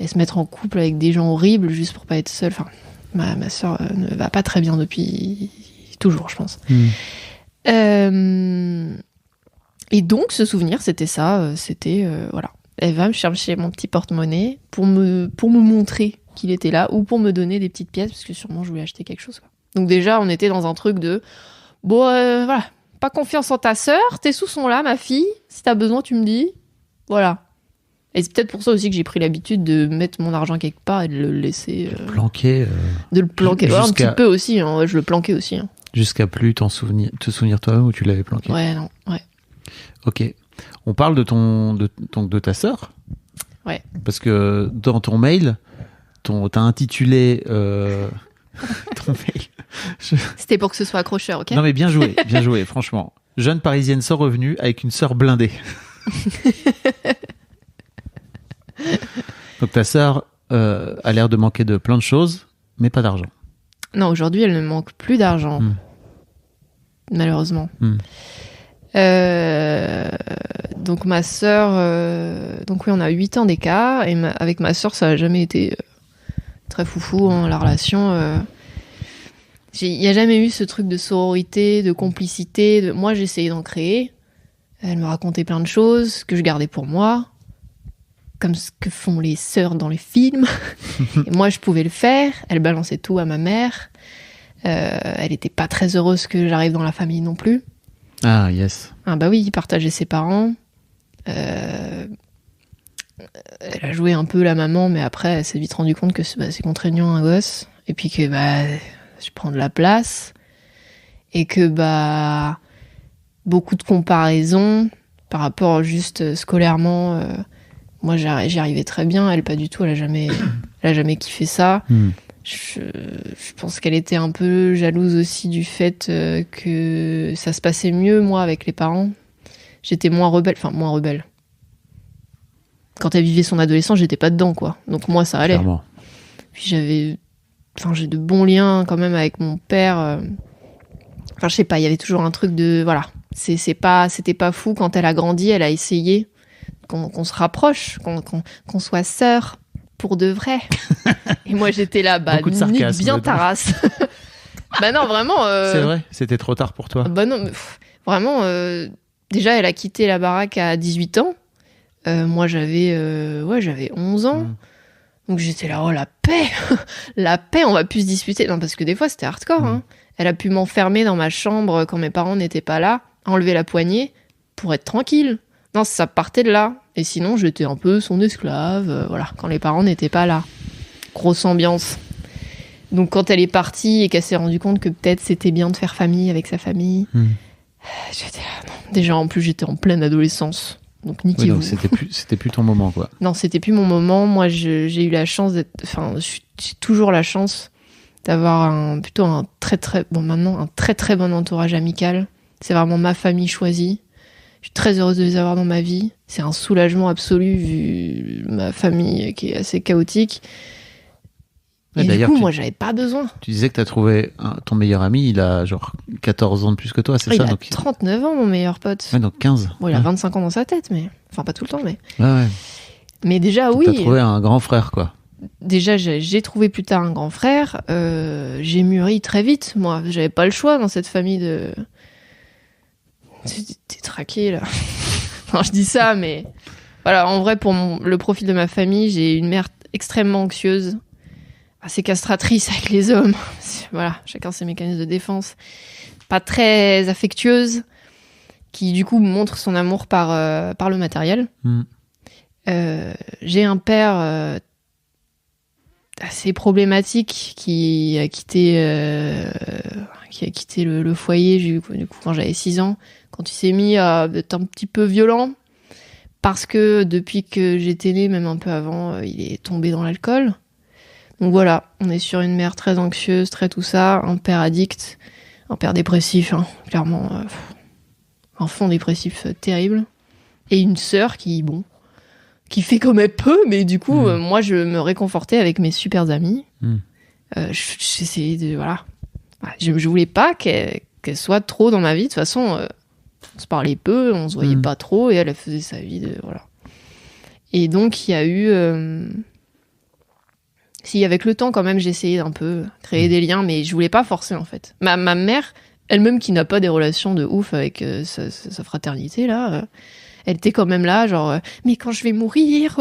se mettre en couple avec des gens horribles juste pour pas être seule. Enfin, ma sœur ne va pas très bien depuis toujours, je pense. Et donc, ce souvenir, c'était ça. Voilà. Elle va me chercher mon petit porte-monnaie pour me montrer qu'il était là ou pour me donner des petites pièces parce que sûrement je voulais acheter quelque chose, quoi. Donc déjà, on était dans un truc de bon, voilà, pas confiance en ta sœur, tes sous sont là, ma fille. Si t'as besoin, tu me dis. Voilà. Et c'est peut-être pour ça aussi que j'ai pris l'habitude de mettre mon argent quelque part et de le laisser. Planqué De le planquer. Ouais, un jusqu'à- petit peu aussi, hein. Ouais, je le planquais aussi. Hein. jusqu'à plus te souvenir toi-même où tu l'avais planqué. Ouais, non, ouais. Ok. On parle de ta sœur. Ouais. Parce que dans ton mail, t'as intitulé ton mail. C'était pour que ce soit accrocheur, ok? Non mais bien joué, franchement. Jeune parisienne sans revenu avec une sœur blindée. Donc ta sœur a l'air de manquer de plein de choses, mais pas d'argent. Non, aujourd'hui, elle ne manque plus d'argent. Malheureusement. Donc ma sœur, donc oui, on a 8 ans d'écart et avec ma sœur, ça n'a jamais été très foufou, hein, la relation. Il n'y a jamais eu ce truc de sororité, de complicité. Moi, j'essayais d'en créer. Elle me racontait plein de choses que je gardais pour moi, comme ce que font les sœurs dans les films. Et moi, je pouvais le faire. Elle balançait tout à ma mère. Elle n'était pas très heureuse que j'arrive dans la famille non plus. Ah yes. Ah bah oui, il partageait ses parents. elle a joué un peu la maman, mais après, elle s'est vite rendue compte que c'est contraignant un gosse. Et puis que je prends de la place. Et que beaucoup de comparaisons par rapport juste scolairement. Moi, j'y arrivais très bien. Elle, pas du tout. Elle a jamais kiffé ça. Je pense qu'elle était un peu jalouse aussi du fait que ça se passait mieux, moi, avec les parents. J'étais moins rebelle. Enfin, moins rebelle. Quand elle vivait son adolescence, j'étais pas dedans, quoi. Donc moi, ça allait. Clairement. Puis j'ai de bons liens quand même avec mon père. Enfin, je sais pas, il y avait toujours un truc de... Voilà. C'était pas fou. Quand elle a grandi, elle a essayé qu'on se rapproche, qu'on soit sœurs pour de vrai. Et moi, j'étais là, Beaucoup de nique sarcasme bien dedans. ta race. Non, vraiment... C'est vrai, c'était trop tard pour toi. Non, mais vraiment... déjà, elle a quitté la baraque à 18 ans. Moi, j'avais 11 ans. Donc j'étais là, oh la paix la paix, on va plus se disputer. Non, parce que des fois, c'était hardcore. Hein. Elle a pu m'enfermer dans ma chambre quand mes parents n'étaient pas là, enlever la poignée pour être tranquille. Non, ça partait de là. Et sinon, j'étais un peu son esclave, voilà, quand les parents n'étaient pas là. Grosse ambiance. Donc quand elle est partie et qu'elle s'est rendue compte que peut-être c'était bien de faire famille avec sa famille, j'étais là, non. Déjà, en plus, j'étais en pleine adolescence. Donc niquez-vous. Oui, donc c'était plus ton moment, quoi. Non, c'était plus mon moment. Moi, j'ai eu la chance j'ai toujours la chance d'avoir un très très bon entourage amical. C'est vraiment ma famille choisie. Je suis très heureuse de les avoir dans ma vie. C'est un soulagement absolu vu ma famille qui est assez chaotique. Et du coup, moi, j'avais pas besoin. Tu disais que t'as trouvé ton meilleur ami, il a genre 14 ans de plus que toi, c'est ça? Il a 39 ans, mon meilleur pote. Ouais, donc 15. Bon, il a 25 ans dans sa tête, mais... Enfin, pas tout le temps, mais... Ouais. Mais déjà, oui. T'as trouvé un grand frère, quoi. Déjà, j'ai trouvé plus tard un grand frère. J'ai mûri très vite, moi. J'avais pas le choix dans cette famille de... T'es traqué, là. Non, je dis ça, mais... Voilà, en vrai, pour le profil de ma famille, j'ai une mère extrêmement anxieuse, assez castratrice avec les hommes. Voilà, chacun ses mécanismes de défense. Pas très affectueuse, qui du coup montre son amour par le matériel. J'ai un père assez problématique qui a quitté le foyer du coup, quand j'avais 6 ans, quand il s'est mis à être un petit peu violent, parce que depuis que j'étais née, même un peu avant, il est tombé dans l'alcool. Donc voilà, on est sur une mère très anxieuse, très tout ça, un père addict, un père dépressif, hein, clairement, un fond dépressif terrible, et une sœur qui fait comme elle peut, mais du coup, moi, je me réconfortais avec mes super amis. J'essayais de... Voilà. Je voulais pas qu'elle soit trop dans ma vie. De toute façon, on se parlait peu, on se voyait pas trop, et elle faisait sa vie. Voilà. Et donc, il y a eu... Si, avec le temps, quand même, j'ai essayé d'un peu créer des liens, mais je voulais pas forcer, en fait. Ma mère, elle-même qui n'a pas des relations de ouf avec sa fraternité, là... Elle était quand même là, genre, mais quand je vais mourir,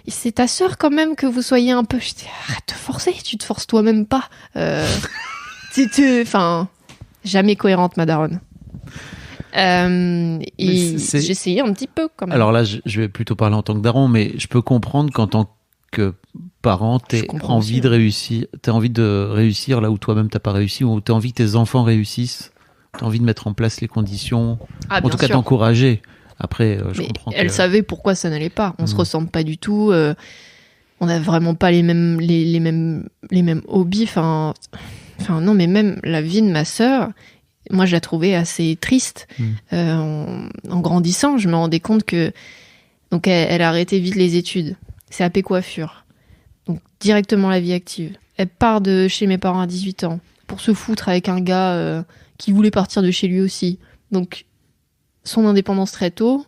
c'est ta sœur quand même que vous soyez un peu. Je dis, arrête de forcer, tu te forces toi-même pas. Jamais cohérente, ma daronne. Et j'essayais un petit peu quand même. Alors là, je vais plutôt parler en tant que daron, mais je peux comprendre qu'en tant que parent, t'as envie de réussir là où toi-même t'as pas réussi, ou t'as envie que tes enfants réussissent, t'as envie de mettre en place les conditions, en tout cas d'encourager. Après, je comprends. Elle savait pourquoi ça n'allait pas. On se ressemble pas du tout. On n'a vraiment pas les mêmes hobbies. Non, mais même la vie de ma sœur, moi, je la trouvais assez triste. En grandissant, je me rendais compte que donc elle a arrêté vite les études. C'est AP coiffure. Donc directement la vie active. Elle part de chez mes parents à 18 ans pour se foutre avec un gars qui voulait partir de chez lui aussi. Donc son indépendance très tôt,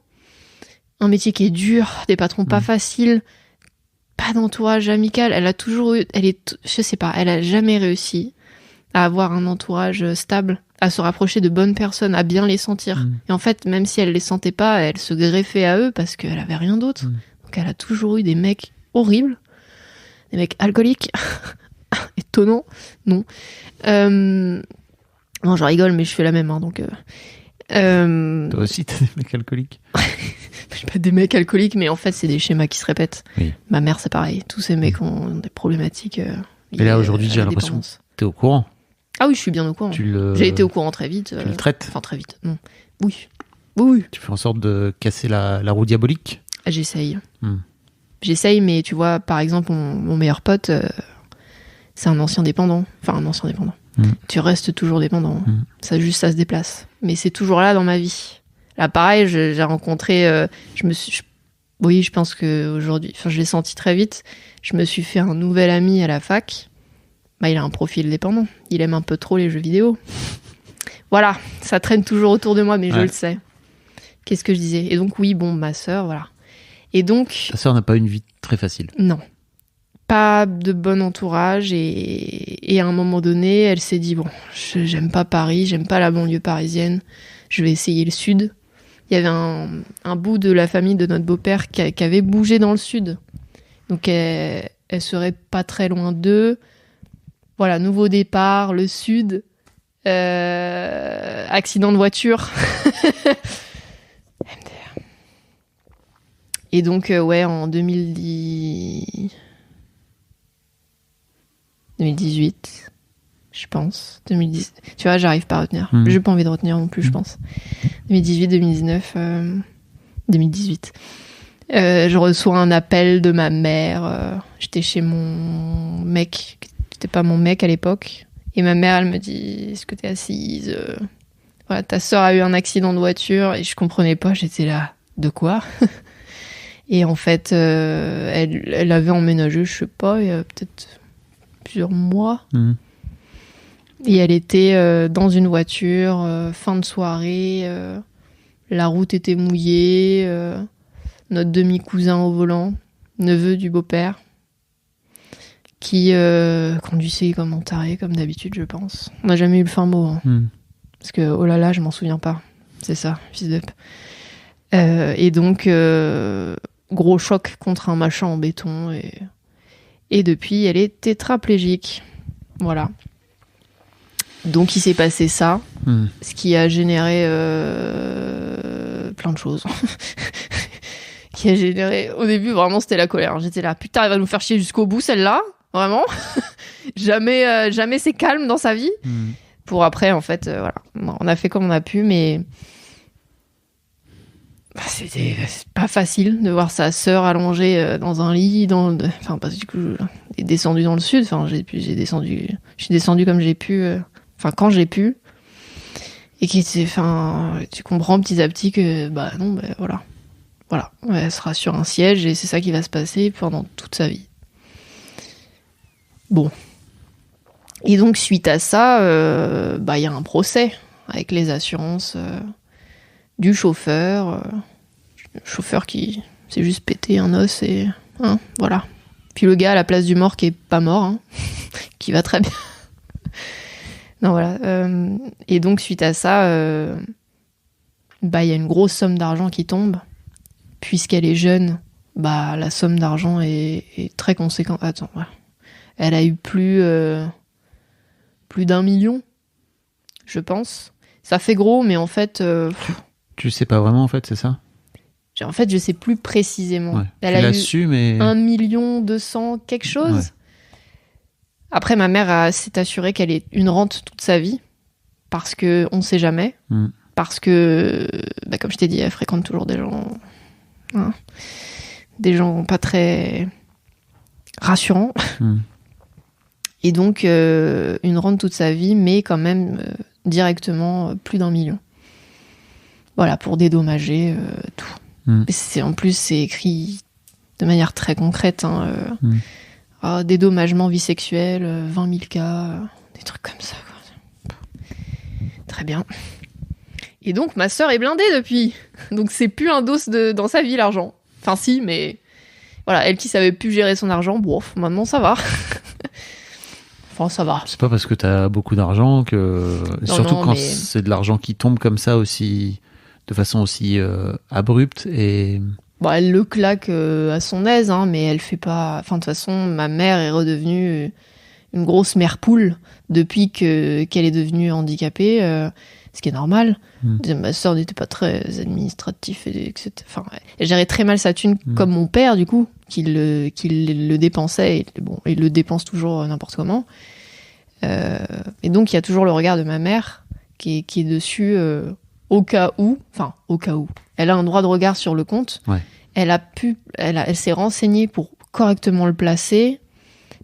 un métier qui est dur, des patrons pas faciles, pas d'entourage amical. Elle a toujours eu, elle a jamais réussi à avoir un entourage stable, à se rapprocher de bonnes personnes, à bien les sentir. Et en fait, même si elle les sentait pas, elle se greffait à eux parce qu'elle avait rien d'autre. Donc elle a toujours eu des mecs horribles, des mecs alcooliques, étonnant, non. Non, je rigole, mais je fais la même, hein, donc... Toi aussi, t'as des mecs alcooliques. pas des mecs alcooliques, mais en fait, c'est des schémas qui se répètent. Oui. Ma mère, c'est pareil. Tous ces mecs ont des problématiques. Et là, aujourd'hui, j'ai l'impression que t'es au courant. Ah oui, je suis bien au courant. J'ai été au courant très vite. Tu le traites. Enfin, très vite. Non. Oui. Oui. Tu fais en sorte de casser la roue diabolique. J'essaye. J'essaye, mais tu vois, par exemple, mon meilleur pote, c'est un ancien dépendant. Enfin, un ancien dépendant. Tu restes toujours dépendant. Ça se déplace. Mais c'est toujours là dans ma vie. Là, pareil, j'ai rencontré... Oui, je pense qu'aujourd'hui... Enfin, je l'ai senti très vite. Je me suis fait un nouvel ami à la fac. Bah, il a un profil dépendant. Il aime un peu trop les jeux vidéo. Voilà, ça traîne toujours autour de moi, mais je le sais. Qu'est-ce que je disais ? Et donc, oui, bon, ma sœur, voilà. Et donc... Ta sœur n'a pas une vie très facile. Non. Pas de bon entourage. Et à un moment donné, elle s'est dit, bon, j'aime pas Paris, j'aime pas la banlieue parisienne. Je vais essayer le sud. Il y avait un bout de la famille de notre beau-père qui avait bougé dans le sud. Donc, elle serait pas très loin d'eux. Voilà, nouveau départ, le sud, accident de voiture. MDR. Et donc, en 2018, je pense. 2010. Tu vois, j'arrive pas à retenir. J'ai pas envie de retenir non plus, je pense. 2018, 2019, 2018. Je reçois un appel de ma mère. J'étais chez mon mec, qui n'était pas mon mec à l'époque. Et ma mère, elle me dit, est-ce que t'es assise ? Voilà, ta sœur a eu un accident de voiture. Et je comprenais pas, j'étais là, de quoi ? Et en fait, elle avait emménagé, je sais pas, il y a peut-être plusieurs mois. Et elle était dans une voiture, fin de soirée, la route était mouillée, notre demi-cousin au volant, neveu du beau-père, qui conduisait comme un taré, comme d'habitude, je pense. On n'a jamais eu le fin mot, hein. Parce que, oh là là, je m'en souviens pas. C'est ça, fils d'up. Et donc, gros choc contre un machin en béton. Et depuis, elle est tétraplégique. Voilà. Donc, il s'est passé ça, ce qui a généré plein de choses. Qui a généré... Au début, vraiment, c'était la colère. J'étais là, putain, elle va nous faire chier jusqu'au bout, celle-là. Vraiment. Jamais c'est calme dans sa vie. Pour après, en fait, voilà. On a fait comme on a pu, mais... C'était pas facile de voir sa sœur allongée dans un lit, enfin parce que du coup, elle est descendue dans le sud. Enfin, je suis descendue comme j'ai pu, enfin quand j'ai pu, et tu comprends petit à petit que voilà, elle sera sur un siège et c'est ça qui va se passer pendant toute sa vie. Bon, et donc suite à ça, y a un procès avec les assurances. Du chauffeur qui s'est juste pété un os et voilà. Puis le gars à la place du mort qui est pas mort, qui va très bien. Non voilà. Et donc suite à ça, il y a une grosse somme d'argent qui tombe. Puisqu'elle est jeune, la somme d'argent est très conséquente. Attends, voilà. Elle a eu plus d'1 million, je pense. Ça fait gros, mais en fait. Tu sais pas vraiment, en fait, c'est ça ? En fait, je sais plus précisément. Ouais. Elle a eu su, mais... 1 200 000 quelque chose. Ouais. Après, ma mère s'est assurée qu'elle ait une rente toute sa vie. Parce qu'on ne sait jamais. Parce que, comme je t'ai dit, elle fréquente toujours des gens... des gens pas très rassurants. Et donc, une rente toute sa vie, mais quand même directement plus d'1 million. Voilà, pour dédommager tout. En plus, c'est écrit de manière très concrète. Dédommagement vie sexuelle, 20 000 cas, des trucs comme ça. Quoi. Très bien. Et donc, ma sœur est blindée depuis. Donc, c'est plus un dos dans sa vie, l'argent. Enfin, si, mais... Voilà, elle qui savait plus gérer son argent, maintenant, ça va. Enfin, ça va. C'est pas parce que t'as beaucoup d'argent que... Surtout quand c'est de l'argent qui tombe comme ça aussi... de façon aussi abrupte et... elle le claque à son aise, mais elle fait pas... Enfin, de toute façon, ma mère est redevenue une grosse mère poule depuis qu'elle est devenue handicapée. ce qui est normal. Ma sœur n'était pas très administratif, etc. Enfin, elle gérait très mal sa thune, comme mon père, du coup, qui le dépensait, et il le dépense toujours n'importe comment. Et donc, il y a toujours le regard de ma mère qui est dessus au cas où. Elle a un droit de regard sur le compte. Ouais. Elle s'est renseignée pour correctement le placer.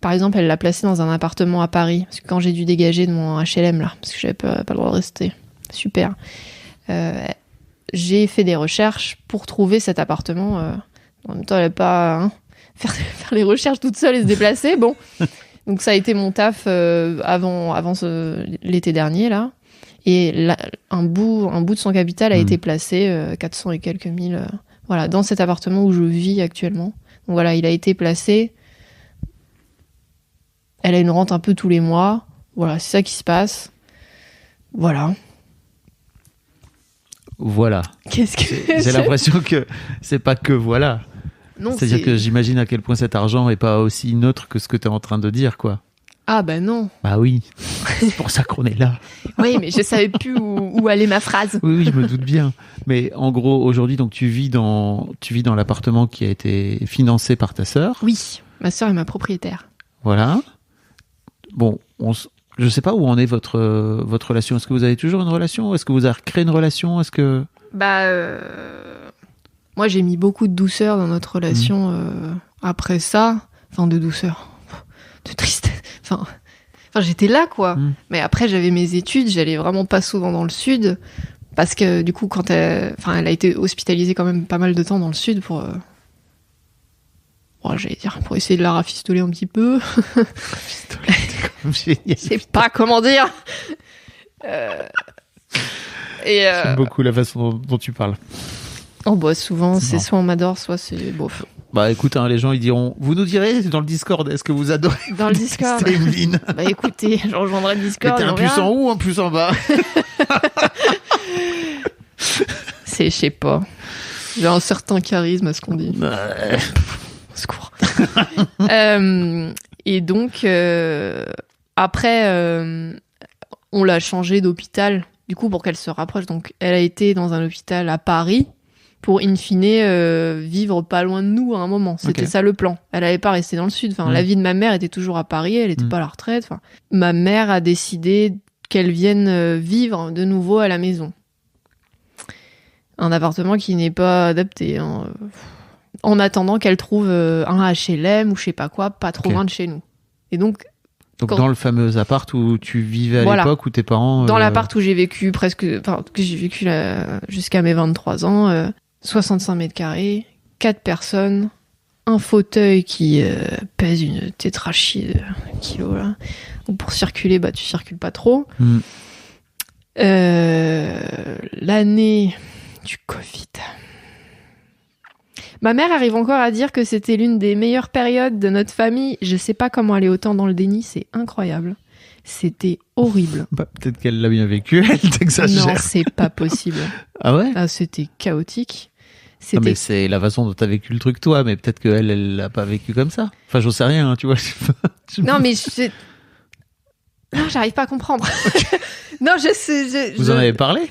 Par exemple, elle l'a placé dans un appartement à Paris. Parce que quand j'ai dû dégager de mon HLM, là, parce que j'avais pas le droit de rester. Super. J'ai fait des recherches pour trouver cet appartement. En même temps, elle n'a pas faire les recherches toute seule et se déplacer. Bon. Donc ça a été mon taf avant l'été dernier, là. Et un bout de son capital a été placé, 400 et quelques mille, voilà, dans cet appartement où je vis actuellement. Donc voilà, il a été placé. Elle a une rente un peu tous les mois. Voilà, c'est ça qui se passe. Voilà. Voilà. Qu'est-ce que J'ai l'impression que c'est pas que voilà. Non, c'est-à-dire que j'imagine à quel point cet argent est pas aussi neutre que ce que tu es en train de dire, quoi. Ah bah non. Bah oui, c'est pour ça qu'on est là. Oui, mais je savais plus où allait ma phrase. Oui, je me doute bien. Mais en gros, aujourd'hui, donc tu vis dans l'appartement qui a été financé par ta sœur. Oui, ma sœur est ma propriétaire. Voilà. Bon, je sais pas où en est votre relation. Est-ce que vous avez toujours une relation ? Est-ce que vous avez recréé une relation ? Est-ce que... Moi, j'ai mis beaucoup de douceur dans notre relation après ça. Enfin, de douceur. De tristesse. Enfin, j'étais là, quoi. Mais après, j'avais mes études. J'allais vraiment pas souvent dans le sud. Parce que, du coup, quand elle a été hospitalisée quand même pas mal de temps dans le sud pour... j'allais dire, pour essayer de la rafistoler un petit peu. Rafistoler, c'est quand même génial. Je sais pas comment dire. J'aime beaucoup la façon dont tu parles. Oh bah souvent, c'est soit on m'adore, soit c'est bof. Bah écoute, les gens ils diront, vous nous direz dans le Discord, est-ce que vous adorez dans le Discord Evelyne? Bah écoutez, je rejoindrai le Discord. Mais t'es un plus en haut, un plus en bas. Je sais pas. J'ai un certain charisme à ce qu'on dit. Ouais. Au secours. Et donc, après, on l'a changée d'hôpital, du coup, pour qu'elle se rapproche. Donc, elle a été dans un hôpital à Paris pour, in fine, vivre pas loin de nous à un moment. C'était ça le plan. Elle n'allait pas rester dans le sud. Enfin, la vie de ma mère était toujours à Paris, elle n'était pas à la retraite. Enfin, ma mère a décidé qu'elle vienne vivre de nouveau à la maison. Un appartement qui n'est pas adapté, hein. En attendant qu'elle trouve un HLM ou je sais pas quoi, pas trop loin de chez nous. Et donc dans le fameux appart où tu vivais à l'époque, où tes parents... Dans l'appart où j'ai vécu jusqu'à mes 23 ans, 65 mètres carrés, 4 personnes, un fauteuil qui pèse une tétrachie de kilos, là. Donc pour circuler, tu circules pas trop. L'année du Covid... Ma mère arrive encore à dire que c'était l'une des meilleures périodes de notre famille. Je sais pas comment elle est autant dans le déni, c'est incroyable. C'était horrible. Peut-être qu'elle l'a bien vécu, elle t'exagère. Non, c'est pas possible. Ah ouais ? C'était chaotique. Non, mais c'est la façon dont t'as vécu le truc toi, mais peut-être qu'elle l'a pas vécu comme ça. Enfin, j'en sais rien, tu vois. Non, mais non, j'arrive pas à comprendre. Non, je sais. Vous en avez parlé ?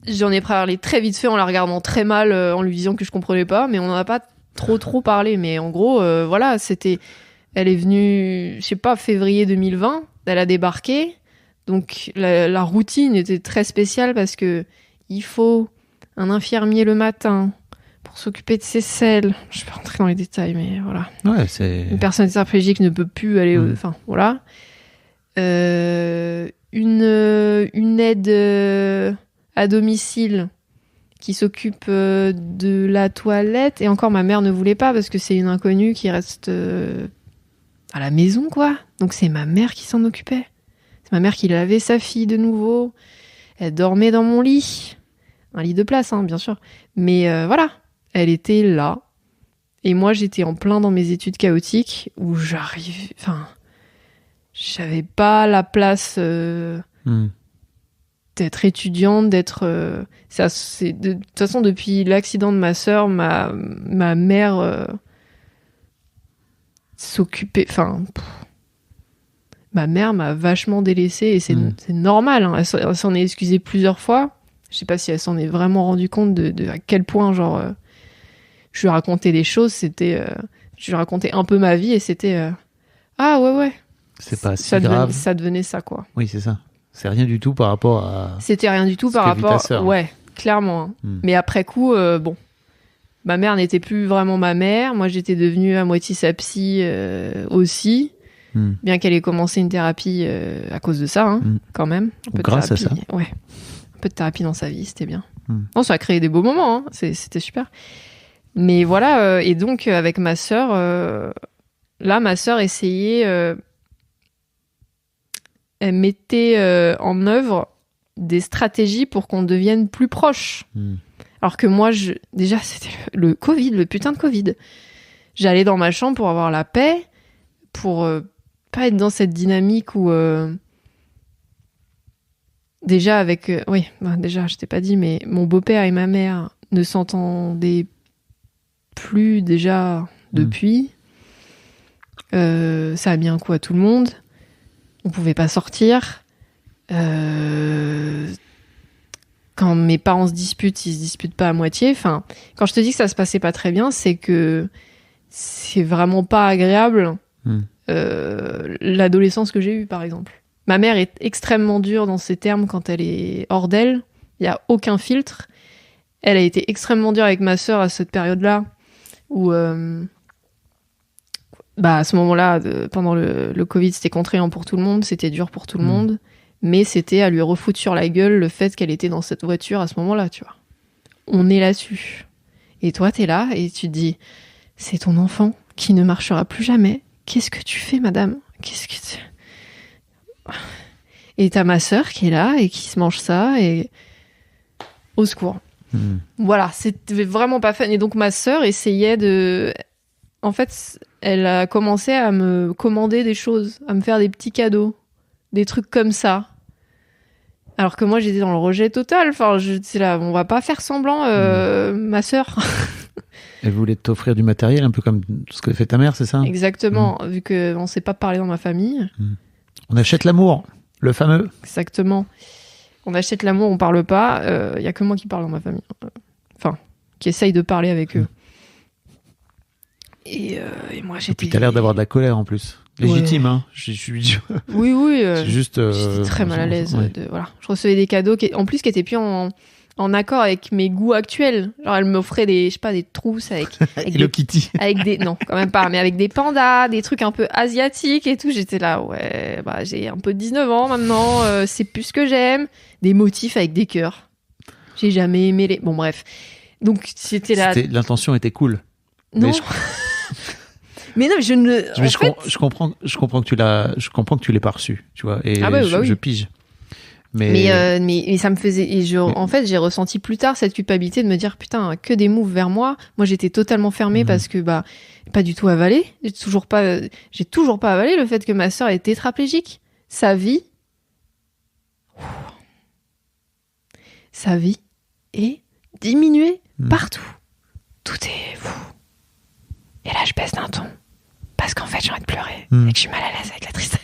J'en ai parlé très vite fait en la regardant très mal, en lui disant que je comprenais pas, mais on en a pas trop parlé. Mais en gros, voilà, elle est venue, je sais pas, février 2020, elle a débarqué. Donc la routine était très spéciale parce que il faut un infirmier le matin pour s'occuper de ses selles. Je vais pas rentrer dans les détails, mais voilà. Ouais, c'est... Une personne tétraplégique ne peut plus aller... Enfin, voilà. Une aide... à domicile qui s'occupe de la toilette. Et encore, ma mère ne voulait pas parce que c'est une inconnue qui reste à la maison, quoi. Donc c'est ma mère qui s'en occupait. C'est ma mère qui lavait sa fille de nouveau. Elle dormait dans mon lit. Un lit de place, hein, bien sûr. Mais voilà, elle était là. Et moi, j'étais en plein dans mes études chaotiques où j'arrive... Enfin, j'avais pas la place... d'être étudiante, d'être... de toute façon, depuis l'accident de ma sœur, ma mère s'occupait... Enfin, ma mère m'a vachement délaissée et c'est normal. Hein. Elle s'en est excusée plusieurs fois. Je sais pas si elle s'en est vraiment rendue compte de à quel point, genre, je lui racontais des choses. Je lui racontais un peu ma vie et c'était ah ouais. C'est pas si grave. Ça devenait ça, quoi. Oui, c'est ça. C'est rien du tout par rapport à. C'était rien du tout par rapport. Ta sœur. Ouais, clairement. Hein. Mais après coup, bon. Ma mère n'était plus vraiment ma mère. Moi, j'étais devenue à moitié sa psy aussi. Bien qu'elle ait commencé une thérapie à cause de ça, hein, quand même. Grâce à ça. Ouais. Un peu de thérapie dans sa vie, c'était bien. Non, ça a créé des beaux moments. Hein. C'était super. Mais voilà. Et donc, avec ma sœur, là, ma sœur essayait... elle mettait en œuvre des stratégies pour qu'on devienne plus proches. Alors que moi, déjà, c'était le Covid, le putain de Covid. J'allais dans ma chambre pour avoir la paix, pour pas être dans cette dynamique où... déjà, avec... déjà, je t'ai pas dit, mais mon beau-père et ma mère ne s'entendaient plus déjà depuis. Ça a mis un coup à tout le monde. On pouvait pas sortir. Quand mes parents se disputent, ils se disputent pas à moitié. Enfin, quand je te dis que ça se passait pas très bien, c'est que c'est vraiment pas agréable. L'adolescence que j'ai eue, par exemple. Ma mère est extrêmement dure dans ses termes quand elle est hors d'elle. Il y a aucun filtre. Elle a été extrêmement dure avec ma sœur à cette période-là, où à ce moment-là, pendant le Covid, c'était contraignant pour tout le monde, c'était dur pour tout le monde. Mais c'était à lui refoutre sur la gueule le fait qu'elle était dans cette voiture à ce moment-là, tu vois. On est là-dessus. Et toi, t'es là et tu te dis, c'est ton enfant qui ne marchera plus jamais. Qu'est-ce que tu fais, madame ? Et t'as ma sœur qui est là et qui se mange ça et... Au secours. Voilà, c'était vraiment pas fun. Et donc, ma sœur essayait de... En fait, elle a commencé à me commander des choses, à me faire des petits cadeaux. Des trucs comme ça. Alors que moi, j'étais dans le rejet total. Enfin, c'est là, on va pas faire semblant, ma sœur. Elle voulait t'offrir du matériel, un peu comme ce que fait ta mère, c'est ça ? Exactement, vu qu'on sait pas parler dans ma famille. On achète l'amour, le fameux. Exactement. On achète l'amour, on parle pas. Y a que moi qui parle dans ma famille. Enfin, qui essaye de parler avec eux. Et moi, j'étais... Et puis t'as l'air d'avoir de la colère en plus. Légitime, hein. Je suis... Oui. C'est juste... J'étais très mal à l'aise. Ouais. Voilà. Je recevais des cadeaux qui étaient plus en accord avec mes goûts actuels. Genre, elle m'offrait des trousses avec Hello Kitty. Avec des... Non, quand même pas. Mais avec des pandas, des trucs un peu asiatiques et tout. J'étais là, ouais, j'ai un peu 19 ans maintenant. C'est plus ce que j'aime. Des motifs avec des cœurs. J'ai jamais aimé les... Bon, bref. Donc, c'était là... L'intention était cool. Non. Mais non, je comprends que tu l'aies pas reçu, tu vois, et je pige. Mais ça me faisait, en fait, j'ai ressenti plus tard cette culpabilité de me dire putain, que des moves vers moi. Moi, j'étais totalement fermée parce que pas du tout avalé. J'ai toujours pas avalé le fait que ma sœur est tétraplégique. Sa vie est diminuée partout. Tout est fou. Et là, je baisse d'un ton. Parce qu'en fait, j'ai envie de pleurer. Et que je suis mal à l'aise avec la tristesse.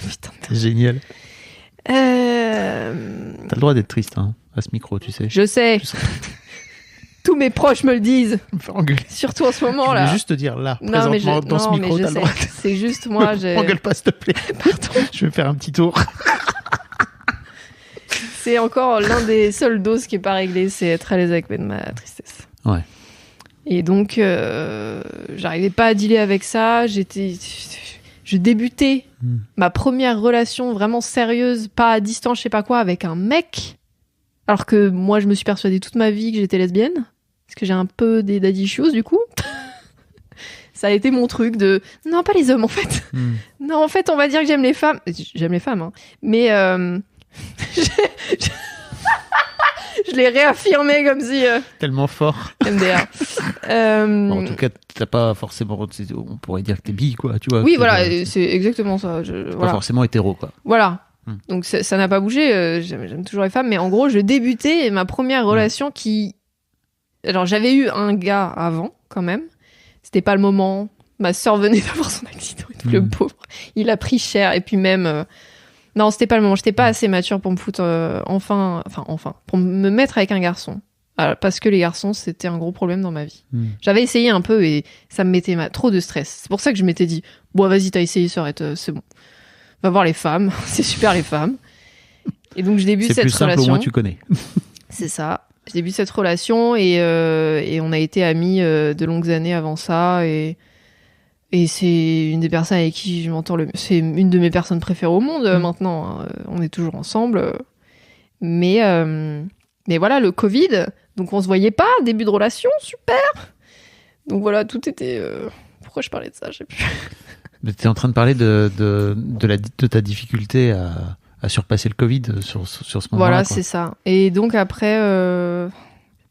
Putain de... Génial. T'as le droit d'être triste, hein, à ce micro, tu sais. Je sais. Tous mes proches me le disent. Me faire engueuler. Surtout en ce moment, là. Je vais juste te dire, là, présentement, dans ce micro, t'as le droit. C'est juste moi. Engueule pas, s'il te plaît. Pardon. Je vais faire un petit tour. C'est encore l'un des seules doses qui n'est pas réglé, c'est être à l'aise avec ma tristesse. Ouais. Et donc, j'arrivais pas à dealer avec ça. Je débutais ma première relation vraiment sérieuse, pas à distance, je sais pas quoi, avec un mec. Alors que moi, je me suis persuadée toute ma vie que j'étais lesbienne. Parce que j'ai un peu des daddy issues, du coup. Ça a été mon truc de... Non, pas les hommes, en fait. Non, en fait, on va dire que j'aime les femmes. J'aime les femmes, hein. Mais... Je l'ai réaffirmé comme si... Tellement fort. MDR. Bon, en tout cas, t'as pas forcément... On pourrait dire que t'es bi, quoi, tu vois. Oui, voilà, c'est exactement ça. Pas forcément hétéro, quoi. Voilà. Donc ça n'a pas bougé. J'aime toujours les femmes. Mais en gros, je débutais ma première relation qui... Alors, j'avais eu un gars avant, quand même. C'était pas le moment. Ma sœur venait d'avoir son accident et tout, le pauvre. Il a pris cher. Et puis même... Non, c'était pas le moment. J'étais pas assez mature pour me foutre enfin, pour me mettre avec un garçon. Parce que les garçons, c'était un gros problème dans ma vie. J'avais essayé un peu et ça me mettait trop de stress. C'est pour ça que je m'étais dit, bon, vas-y, t'as essayé, ça arrête, c'est bon. Va voir les femmes. C'est super, les femmes. Et donc, je débute cette relation. C'est plus simple, au moins tu connais. C'est ça. Je débute cette relation et on a été amis de longues années avant ça et c'est une des personnes avec qui je m'entends c'est une de mes personnes préférées au monde maintenant. Hein. On est toujours ensemble. Mais voilà, le Covid, donc on se voyait pas, début de relation, super. Donc voilà, tout était... Pourquoi je parlais de ça, je sais plus. Mais t'es en train de parler de ta difficulté à surpasser le Covid sur ce moment-là. Voilà, quoi. c'est ça. Et donc après, ce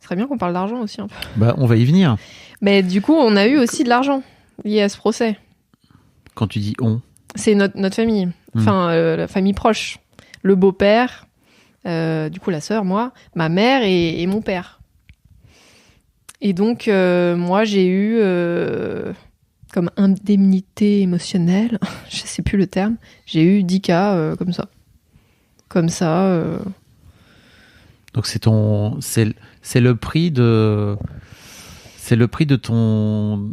serait bien qu'on parle d'argent aussi un peu. Bah, on va y venir. Mais du coup, on a eu aussi de l'argent lié à ce procès. Quand tu dis on, c'est notre famille, enfin la famille proche, le beau-père, du coup la sœur, moi, ma mère et mon père. Et donc moi j'ai eu comme indemnité émotionnelle, je sais plus le terme, j'ai eu 10K comme ça. Donc c'est le prix de ton...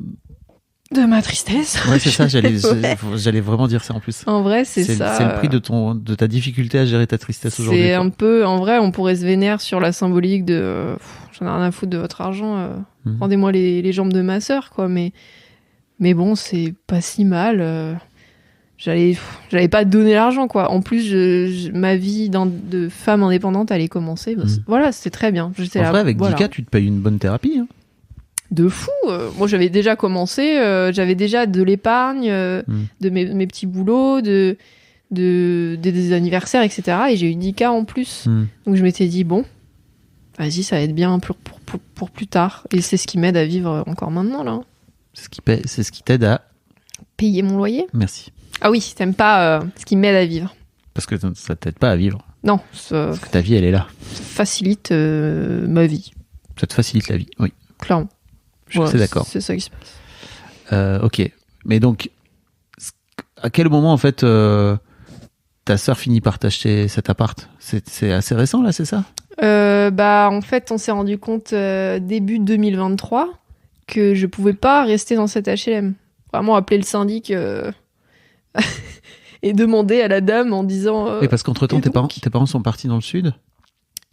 De ma tristesse. Ouais, c'est ça, j'allais vraiment dire ça en plus. En vrai, c'est ça. C'est le prix de ta difficulté à gérer ta tristesse aujourd'hui. C'est un peu, en vrai, on pourrait se vénérer sur la symbolique de j'en ai rien à foutre de votre argent, rendez-moi les jambes de ma sœur, quoi. Mais bon, c'est pas si mal. J'allais pas donner l'argent, quoi. En plus, ma vie de femme indépendante allait commencer. Bah, voilà, c'était très bien. J'étais en vrai, avec 10K, tu te payes une bonne thérapie. Hein. De fou. Moi, j'avais déjà commencé. J'avais déjà de l'épargne, de mes petits boulots, des anniversaires, etc. Et j'ai eu 10K en plus. Donc, je m'étais dit, bon, vas-y, ça va être bien pour plus tard. Et c'est ce qui m'aide à vivre encore maintenant, là. C'est ce qui t'aide à... Payer mon loyer. Merci. Ah oui, t'aimes pas ce qui m'aide à vivre. Parce que ça t'aide pas à vivre. Non. Parce que ta vie, elle est là. Ça facilite ma vie. Ça te facilite la vie, oui. Clairement. Je suis assez d'accord. C'est ça qui se passe. Ok. Mais donc, à quel moment, en fait, ta sœur finit par t'acheter cet appart ? C'est assez récent, là, c'est ça ? En fait, on s'est rendu compte début 2023 que je pouvais pas rester dans cet HLM. Vraiment appeler le syndic et demander à la dame en disant... Et parce qu'entre-temps, tes parents sont partis dans le sud ?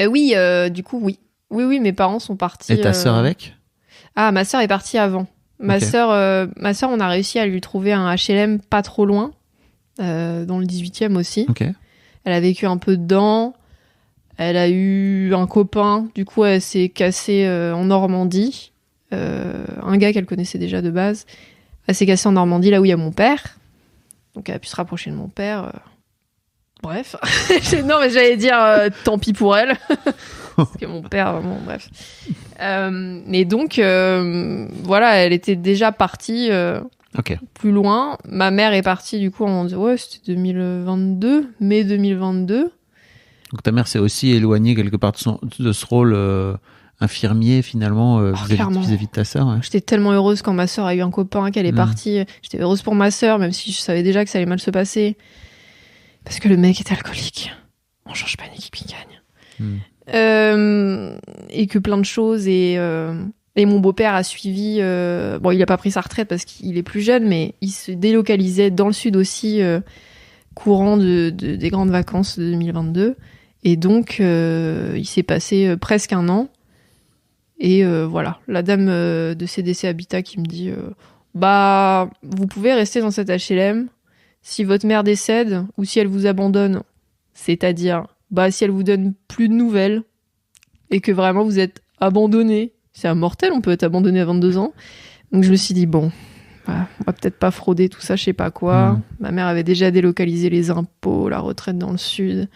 Oui, du coup, oui. Oui, mes parents sont partis... Et ta sœur avec ? Ah, ma sœur est partie avant. Ma sœur, on a réussi à lui trouver un HLM pas trop loin, dans le 18e aussi. Okay. Elle a vécu un peu dedans. Elle a eu un copain. Du coup, elle s'est cassée en Normandie. Un gars qu'elle connaissait déjà de base. Elle s'est cassée en Normandie, là où il y a mon père. Donc, elle a pu se rapprocher de mon père. Bref. Non, mais j'allais dire tant pis pour elle. Parce que mon père, vraiment, bref. Mais donc, voilà, elle était déjà partie plus loin. Ma mère est partie, du coup, c'était 2022, mai 2022. Donc ta mère s'est aussi éloignée quelque part de ce rôle infirmier, finalement, vis-à-vis de ta sœur. Ouais. J'étais tellement heureuse quand ma sœur a eu un copain, qu'elle est partie. J'étais heureuse pour ma sœur, même si je savais déjà que ça allait mal se passer. Parce que le mec est alcoolique. On change pas une équipe qui gagne. Et que plein de choses et mon beau-père a suivi il a pas pris sa retraite parce qu'il est plus jeune, mais il se délocalisait dans le sud aussi courant des grandes vacances de 2022 et donc il s'est passé presque un an et voilà, la dame de CDC Habitat qui me dit vous pouvez rester dans cet HLM si votre mère décède ou si elle vous abandonne, c'est-à-dire si elle vous donne plus de nouvelles et que vraiment vous êtes abandonné, c'est immortel, on peut être abandonné à 22 ans. Donc je me suis dit, bon, voilà, on va peut-être pas frauder tout ça, je sais pas quoi. Ma mère avait déjà délocalisé les impôts, la retraite dans le sud.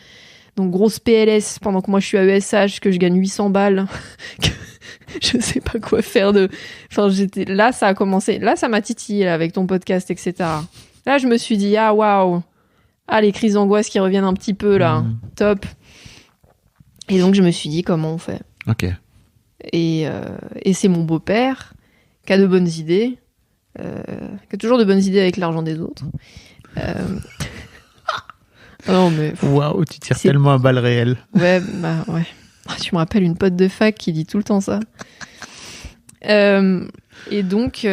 Donc grosse PLS pendant que moi je suis à ESH, que je gagne 800 balles. Je sais pas quoi faire de... Enfin, là, ça a commencé. Là, ça m'a titillé là, avec ton podcast, etc. Là, je me suis dit, ah waouh, les crises d'angoisse qui reviennent un petit peu là, top. Et donc je me suis dit comment on fait. Ok. Et c'est mon beau-père qui a de bonnes idées. qui a toujours de bonnes idées avec l'argent des autres. Non, mais... Waouh, tu tires C'est- tellement à balles réelles. Ouais, bah ouais. Tu me rappelles une pote de fac qui dit tout le temps ça. Et donc,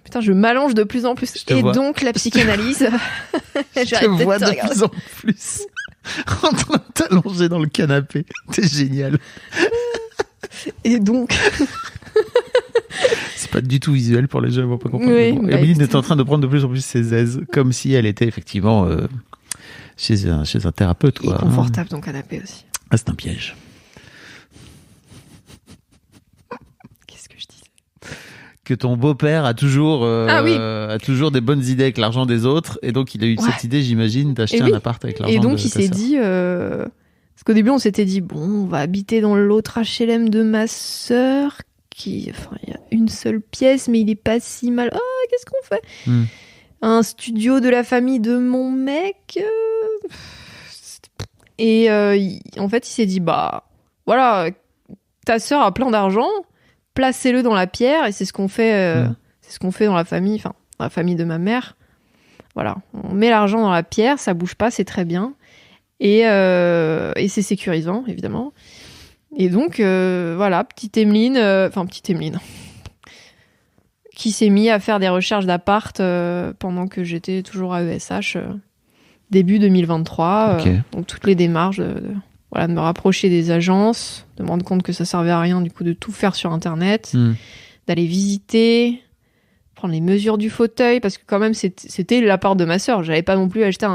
putain, je m'allonge de plus en plus. Je te Et vois. donc, la psychanalyse. Je te vois de plus en plus en train de t'allonger dans le canapé. T'es génial. Et donc, C'est pas du tout visuel pour les gens, ils vont pas comprendre. Oui, Bon, bah, Emeline est écoute. en train de prendre de plus en plus ses aises, comme si elle était effectivement chez un thérapeute. il est Quoi. confortable ton canapé aussi. Ah, c'est un piège. Qu'est-ce que je disais? Que ton beau-père a toujours, Ah oui. a toujours des bonnes idées avec l'argent des autres, et donc il a eu Ouais. cette idée, j'imagine, d'acheter Et un oui. appart avec l'argent Et de donc, il ta s'est sœur. dit... Parce qu'au début, on s'était dit, bon, on va habiter dans l'autre HLM de ma sœur, qui... Enfin, il y a une seule pièce, mais il est pas si mal. Ah, qu'est-ce qu'on fait? Hmm. Un studio de la famille de mon mec. Et en fait, il s'est dit, bah, voilà, ta sœur a plein d'argent, placez-le dans la pierre, et c'est ce qu'on fait, c'est ce qu'on fait dans la famille, enfin, dans la famille de ma mère. Voilà, on met l'argent dans la pierre, ça bouge pas, c'est très bien. Et c'est sécurisant, évidemment. Et donc, voilà, petite Emeline, qui s'est mis à faire des recherches d'appart pendant que j'étais toujours à ESH, début 2023. Ok. Donc, toutes les démarches de me rapprocher des agences, de me rendre compte que ça servait à rien, du coup, de tout faire sur Internet, Hmm. d'aller visiter, prendre les mesures du fauteuil, parce que quand même, c'était l'appart de ma sœur. J'allais pas non plus acheter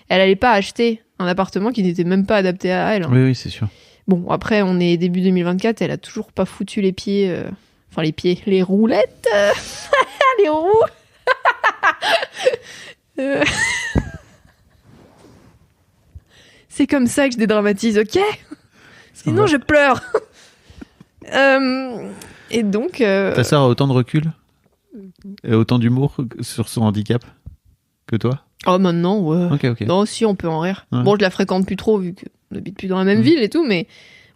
Elle allait pas acheter un appartement qui n'était même pas adapté à elle. Oui, c'est sûr. Bon, après, on est début 2024, elle a toujours pas foutu les pieds... les roulettes les roues C'est comme ça que je dédramatise, ok? Sinon, va. je pleure. Et donc... Ta sœur a autant de recul et autant d'humour sur son handicap que toi? Oh, maintenant, ouais. Ok. Non, si, on peut en rire. Ouais. Bon, je la fréquente plus trop, vu qu'on n'habite plus dans la même ville et tout, mais...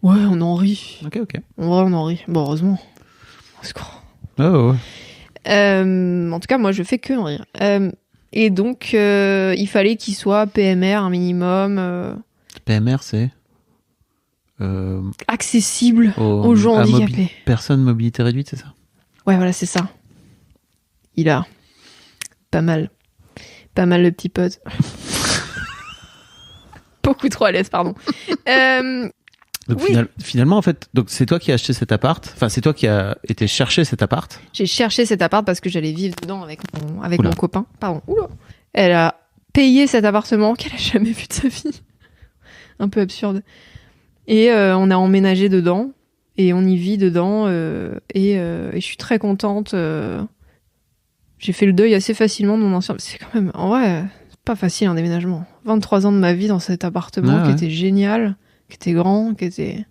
Ouais, on en rit. Ok. En vrai, on en rit. Bon, heureusement. Au secours. Oh, ouais. En tout cas, moi, je fais que en rire. Et donc, il fallait qu'il soit PMR un minimum, PMR, c'est accessible aux gens à handicapés. personne mobilité réduite, c'est ça? Ouais, voilà, c'est ça. Il a pas mal le petit pote. Beaucoup trop à l'aise, pardon. Donc Oui. finalement, en fait, donc c'est toi qui as acheté cet appart. Enfin, c'est toi qui as été chercher cet appart. J'ai cherché cet appart parce que j'allais vivre dedans avec Oula. mon copain. Pardon. Oula. Elle a payé cet appartement qu'elle a jamais vu de sa vie. Un peu absurde. Et on a emménagé dedans. Et on y vit dedans. Et je suis très contente. J'ai fait le deuil assez facilement de mon ancien... C'est quand même... En vrai, c'est pas facile un déménagement. 23 ans de ma vie dans cet appartement qui était génial, qui était grand, qui était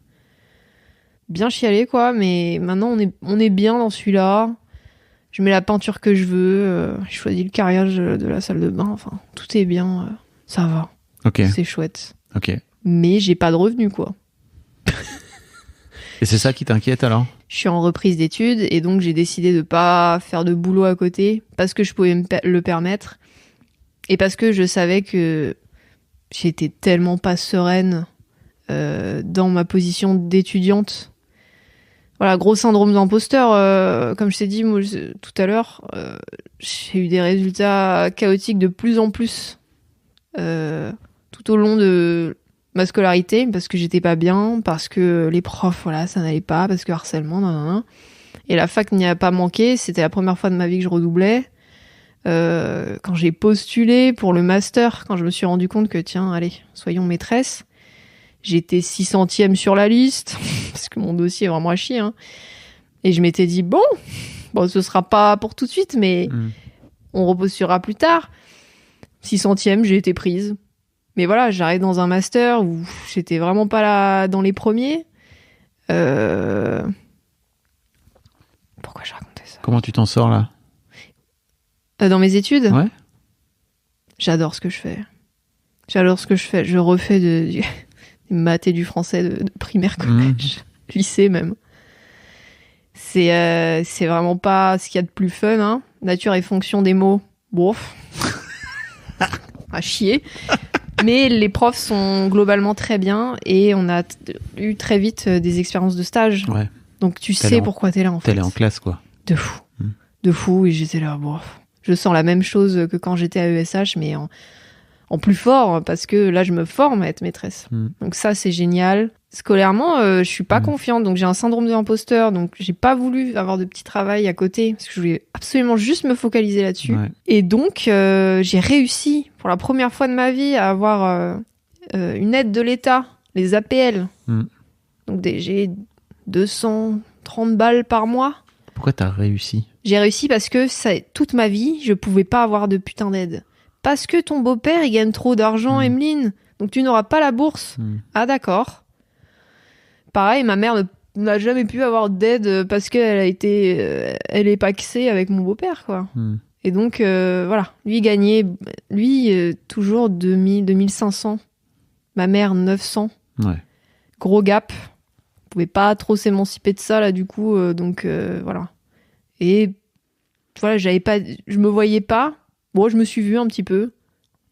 bien chialé, quoi. Mais maintenant, on est bien dans celui-là. Je mets la peinture que je veux. Je choisis le carrelage de la salle de bain. Enfin, tout est bien. Ça va. Ok. C'est chouette. Ok. Mais j'ai pas de revenus, quoi. Et c'est ça qui t'inquiète alors? Je suis en reprise d'études et donc j'ai décidé de pas faire de boulot à côté parce que je pouvais le permettre et parce que je savais que j'étais tellement pas sereine dans ma position d'étudiante. Voilà, gros syndrome d'imposteur. Comme je t'ai dit moi, tout à l'heure, j'ai eu des résultats chaotiques de plus en plus tout au long de ma scolarité, parce que j'étais pas bien, parce que les profs, voilà, ça n'allait pas, parce que harcèlement, nan. Et la fac n'y a pas manqué, c'était la première fois de ma vie que je redoublais. Quand j'ai postulé pour le master, quand je me suis rendu compte que, tiens, allez, soyons maîtresse, j'étais 600e sur la liste, parce que mon dossier est vraiment à chier, hein. Et je m'étais dit, bon, ce sera pas pour tout de suite, mais on repostulera plus tard. 600e, j'ai été prise. Mais voilà, j'arrive dans un master où j'étais vraiment pas là dans les premiers. Pourquoi je racontais ça? Comment tu t'en sors là? Dans mes études? Ouais. J'adore ce que je fais. Je refais du maths et du français de primaire, collège, lycée même. C'est vraiment pas ce qu'il y a de plus fun, hein. Nature et fonction des mots, bof. À chier. Mais les profs sont globalement très bien et on a eu très vite des expériences de stage. Ouais. Donc tu sais pourquoi t'es là en fait. T'es allé en classe, quoi. De fou. De fou, et j'étais là, bof. Je sens la même chose que quand j'étais à ESH, mais en plus fort, parce que là, je me forme à être maîtresse. Donc ça, c'est génial. Scolairement, je suis pas confiante, donc j'ai un syndrome de l'imposteur, donc j'ai pas voulu avoir de petit travail à côté, parce que je voulais absolument juste me focaliser là-dessus. Ouais. Et donc, j'ai réussi, pour la première fois de ma vie, à avoir une aide de l'État, les APL. Donc j'ai 230 balles par mois. Pourquoi t'as réussi ? J'ai réussi parce que toute ma vie, je pouvais pas avoir de putain d'aide. Parce que ton beau-père, il gagne trop d'argent, Emeline. Donc tu n'auras pas la bourse. Ah d'accord. Pareil, ma mère n'a jamais pu avoir d'aide parce qu'elle a été... elle est paxée avec mon beau-père, quoi. Et donc, voilà. Lui gagnait... toujours 2000, 2500. Ma mère, 900. Ouais. Gros gap. On pouvait pas trop s'émanciper de ça, là, du coup. Donc, voilà. Et voilà, je me voyais pas. Bon, je me suis vue un petit peu.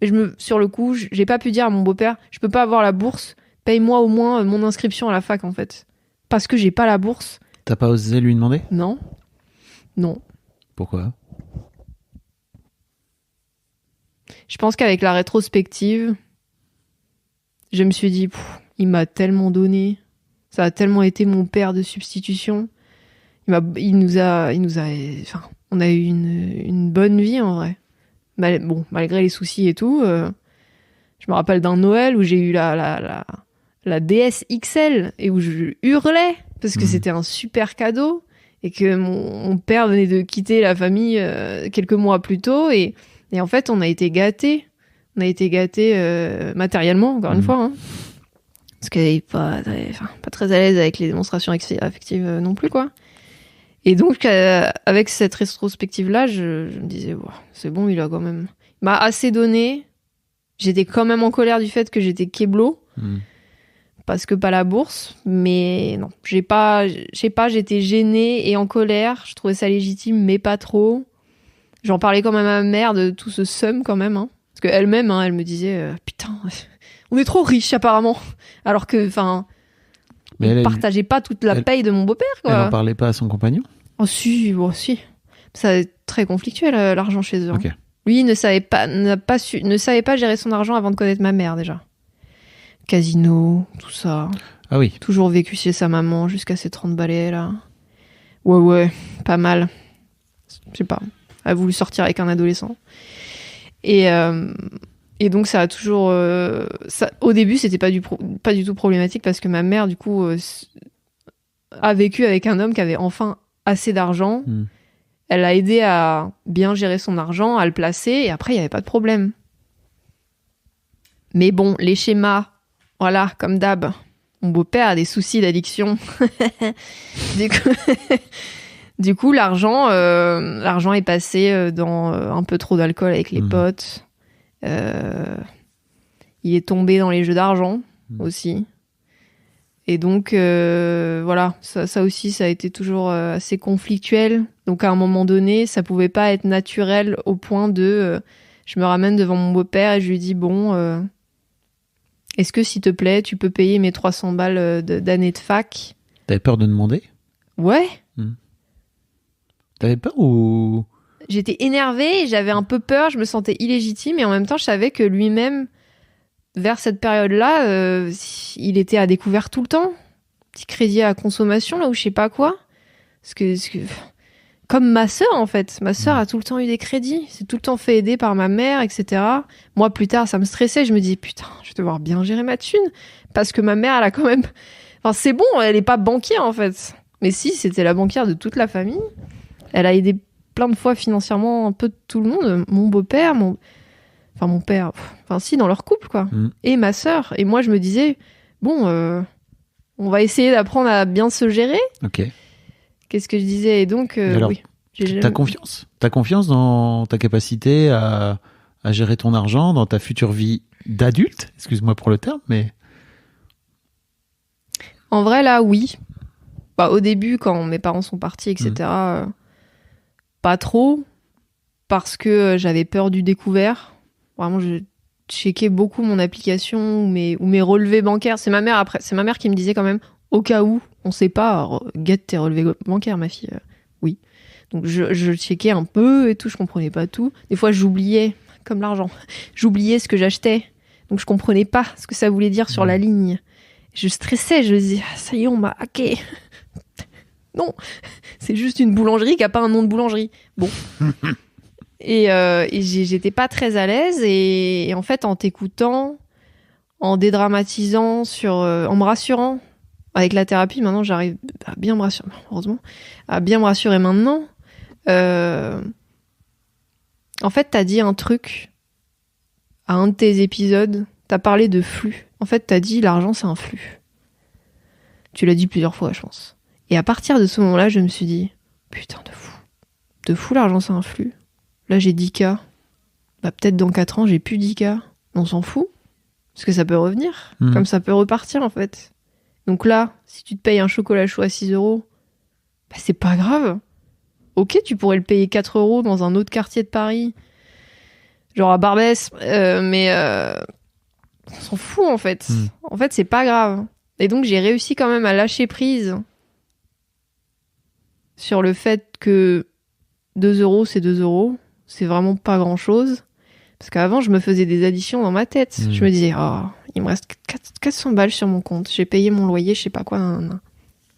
Et sur le coup, j'ai pas pu dire à mon beau-père, je peux pas avoir la bourse, paye-moi au moins mon inscription à la fac, en fait. Parce que j'ai pas la bourse. T'as pas osé lui demander ? Non. Non. Pourquoi ? Je pense qu'avec la rétrospective, je me suis dit, il m'a tellement donné. Ça a tellement été mon père de substitution. Il nous a, enfin, on a eu une bonne vie, en vrai. Malgré les soucis et tout, je me rappelle d'un Noël où j'ai eu la DS XL et où je hurlais parce que c'était un super cadeau et que mon père venait de quitter la famille quelques mois plus tôt et en fait on a été gâtés. On a été gâtés matériellement, encore une fois, hein, parce qu'elle est pas très à l'aise avec les démonstrations affectives non plus, quoi. Et donc, avec cette rétrospective-là, je me disais, c'est bon, il m'a assez donné. J'étais quand même en colère du fait que j'étais kéblo, parce que pas la bourse. Mais non, j'étais gênée et en colère. Je trouvais ça légitime, mais pas trop. J'en parlais quand même à ma mère de tout ce seum quand même, hein. Parce qu'elle-même, elle me disait, putain, on est trop riches apparemment. Alors que, enfin, on partageait pas toute la paye de mon beau-père, quoi. Elle en parlait pas à son compagnon ? Oh si. Ça est très conflictuel, l'argent chez eux. Okay. Lui ne savait pas gérer son argent avant de connaître ma mère, déjà. Casino, tout ça. Ah oui. Toujours vécu chez sa maman jusqu'à ses 30 balais, là. Ouais, pas mal. Je sais pas. Elle a voulu sortir avec un adolescent. Et donc ça a toujours... au début, c'était pas du tout problématique parce que ma mère, du coup, a vécu avec un homme qui avait enfin assez d'argent. Elle a aidé à bien gérer son argent, à le placer, et après, il n'y avait pas de problème. Mais bon, les schémas, voilà, comme d'hab. Mon beau-père a des soucis d'addiction. Du coup, l'argent est passé dans un peu trop d'alcool avec les potes. Il est tombé dans les jeux d'argent aussi. Et donc, voilà, ça aussi, ça a été toujours assez conflictuel. Donc, à un moment donné, ça pouvait pas être naturel au point de... je me ramène devant mon beau-père et je lui dis, bon, est-ce que, s'il te plaît, tu peux payer mes 300 balles d'année de fac ? T'avais peur de demander ? Ouais. T'avais peur ou... J'étais énervée, j'avais un peu peur, je me sentais illégitime et en même temps, je savais que lui-même... Vers cette période-là, il était à découvert tout le temps. Petit crédit à consommation, là, ou je sais pas quoi. Parce que comme ma sœur, en fait. Ma sœur a tout le temps eu des crédits. C'est tout le temps fait aider par ma mère, etc. Moi, plus tard, ça me stressait. Je me disais, putain, je vais devoir bien gérer ma thune. Parce que ma mère, elle a quand même... Enfin, c'est bon, elle est pas banquière, en fait. Mais si, c'était la banquière de toute la famille. Elle a aidé plein de fois financièrement un peu tout le monde. Mon beau-père, mon père, si, dans leur couple, quoi. Et ma sœur. Et moi, je me disais, bon, on va essayer d'apprendre à bien se gérer. Ok. Qu'est-ce que je disais ? Et donc, alors, oui. T'as confiance ? T'as confiance dans ta capacité à gérer ton argent, dans ta future vie d'adulte ? Excuse-moi pour le terme, mais... En vrai, là, oui. Bah, au début, quand mes parents sont partis, etc., pas trop, parce que j'avais peur du découvert. Vraiment, je checkais beaucoup mon application ou mes relevés bancaires. C'est ma mère qui me disait quand même, au cas où, on sait pas, guette tes relevés bancaires, ma fille. Oui. Donc je checkais un peu et tout, je comprenais pas tout. Des fois, j'oubliais, comme l'argent, j'oubliais ce que j'achetais. Donc je comprenais pas ce que ça voulait dire sur la ligne. Je stressais, je me disais, ah, ça y est, on m'a hacké. Non, c'est juste une boulangerie qui a pas un nom de boulangerie. Bon. Et j'étais pas très à l'aise. Et en fait, en t'écoutant, en dédramatisant, en me rassurant, avec la thérapie, maintenant, j'arrive à bien me rassurer, heureusement, à bien me rassurer maintenant. En fait, t'as dit un truc à un de tes épisodes, t'as parlé de flux. En fait, t'as dit l'argent, c'est un flux. Tu l'as dit plusieurs fois, je pense. Et à partir de ce moment-là, je me suis dit, putain, de fou. De fou, l'argent, c'est un flux. Là, j'ai 10K. Bah, peut-être dans 4 ans, j'ai plus 10K. On s'en fout. Parce que ça peut revenir. Comme ça peut repartir, en fait. Donc là, si tu te payes un chocolat chaud à 6 €, bah, c'est pas grave. Ok, tu pourrais le payer 4 € dans un autre quartier de Paris. Genre à Barbès. Mais on s'en fout, en fait. En fait, c'est pas grave. Et donc, j'ai réussi quand même à lâcher prise sur le fait que 2 €, c'est 2 €. C'est vraiment pas grand-chose. Parce qu'avant, je me faisais des additions dans ma tête. Je me disais, oh, il me reste 400 balles sur mon compte. J'ai payé mon loyer, je sais pas quoi.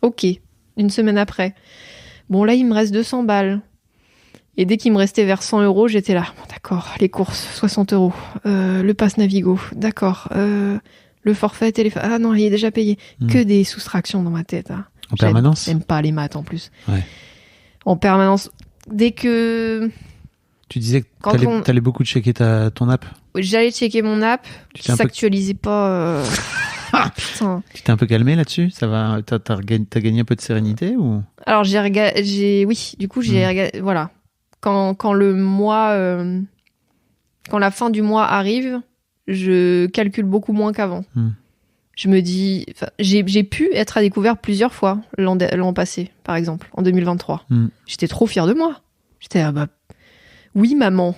Ok, une semaine après. Bon, là, il me reste 200 balles. Et dès qu'il me restait vers 100 €, j'étais là. Bon, d'accord, les courses, 60 €. Le pass Navigo, d'accord. Le forfait téléphone. Ah non, il est déjà payé. Que des soustractions dans ma tête. Hein. En permanence ? J'aime pas les maths en plus. Ouais. En permanence. Dès que... Tu disais que t'allais beaucoup checker ton app ? J'allais checker mon app, qui s'actualisait pas. Putain. Tu t'es un peu calmé là-dessus ? Ça va ? T'as gagné un peu de sérénité ou ? Alors oui, du coup j'ai voilà. Quand le mois, quand la fin du mois arrive, je calcule beaucoup moins qu'avant. Je me dis, j'ai pu être à découvert plusieurs fois l'an passé, par exemple, en 2023. J'étais trop fière de moi. J'étais oui, maman,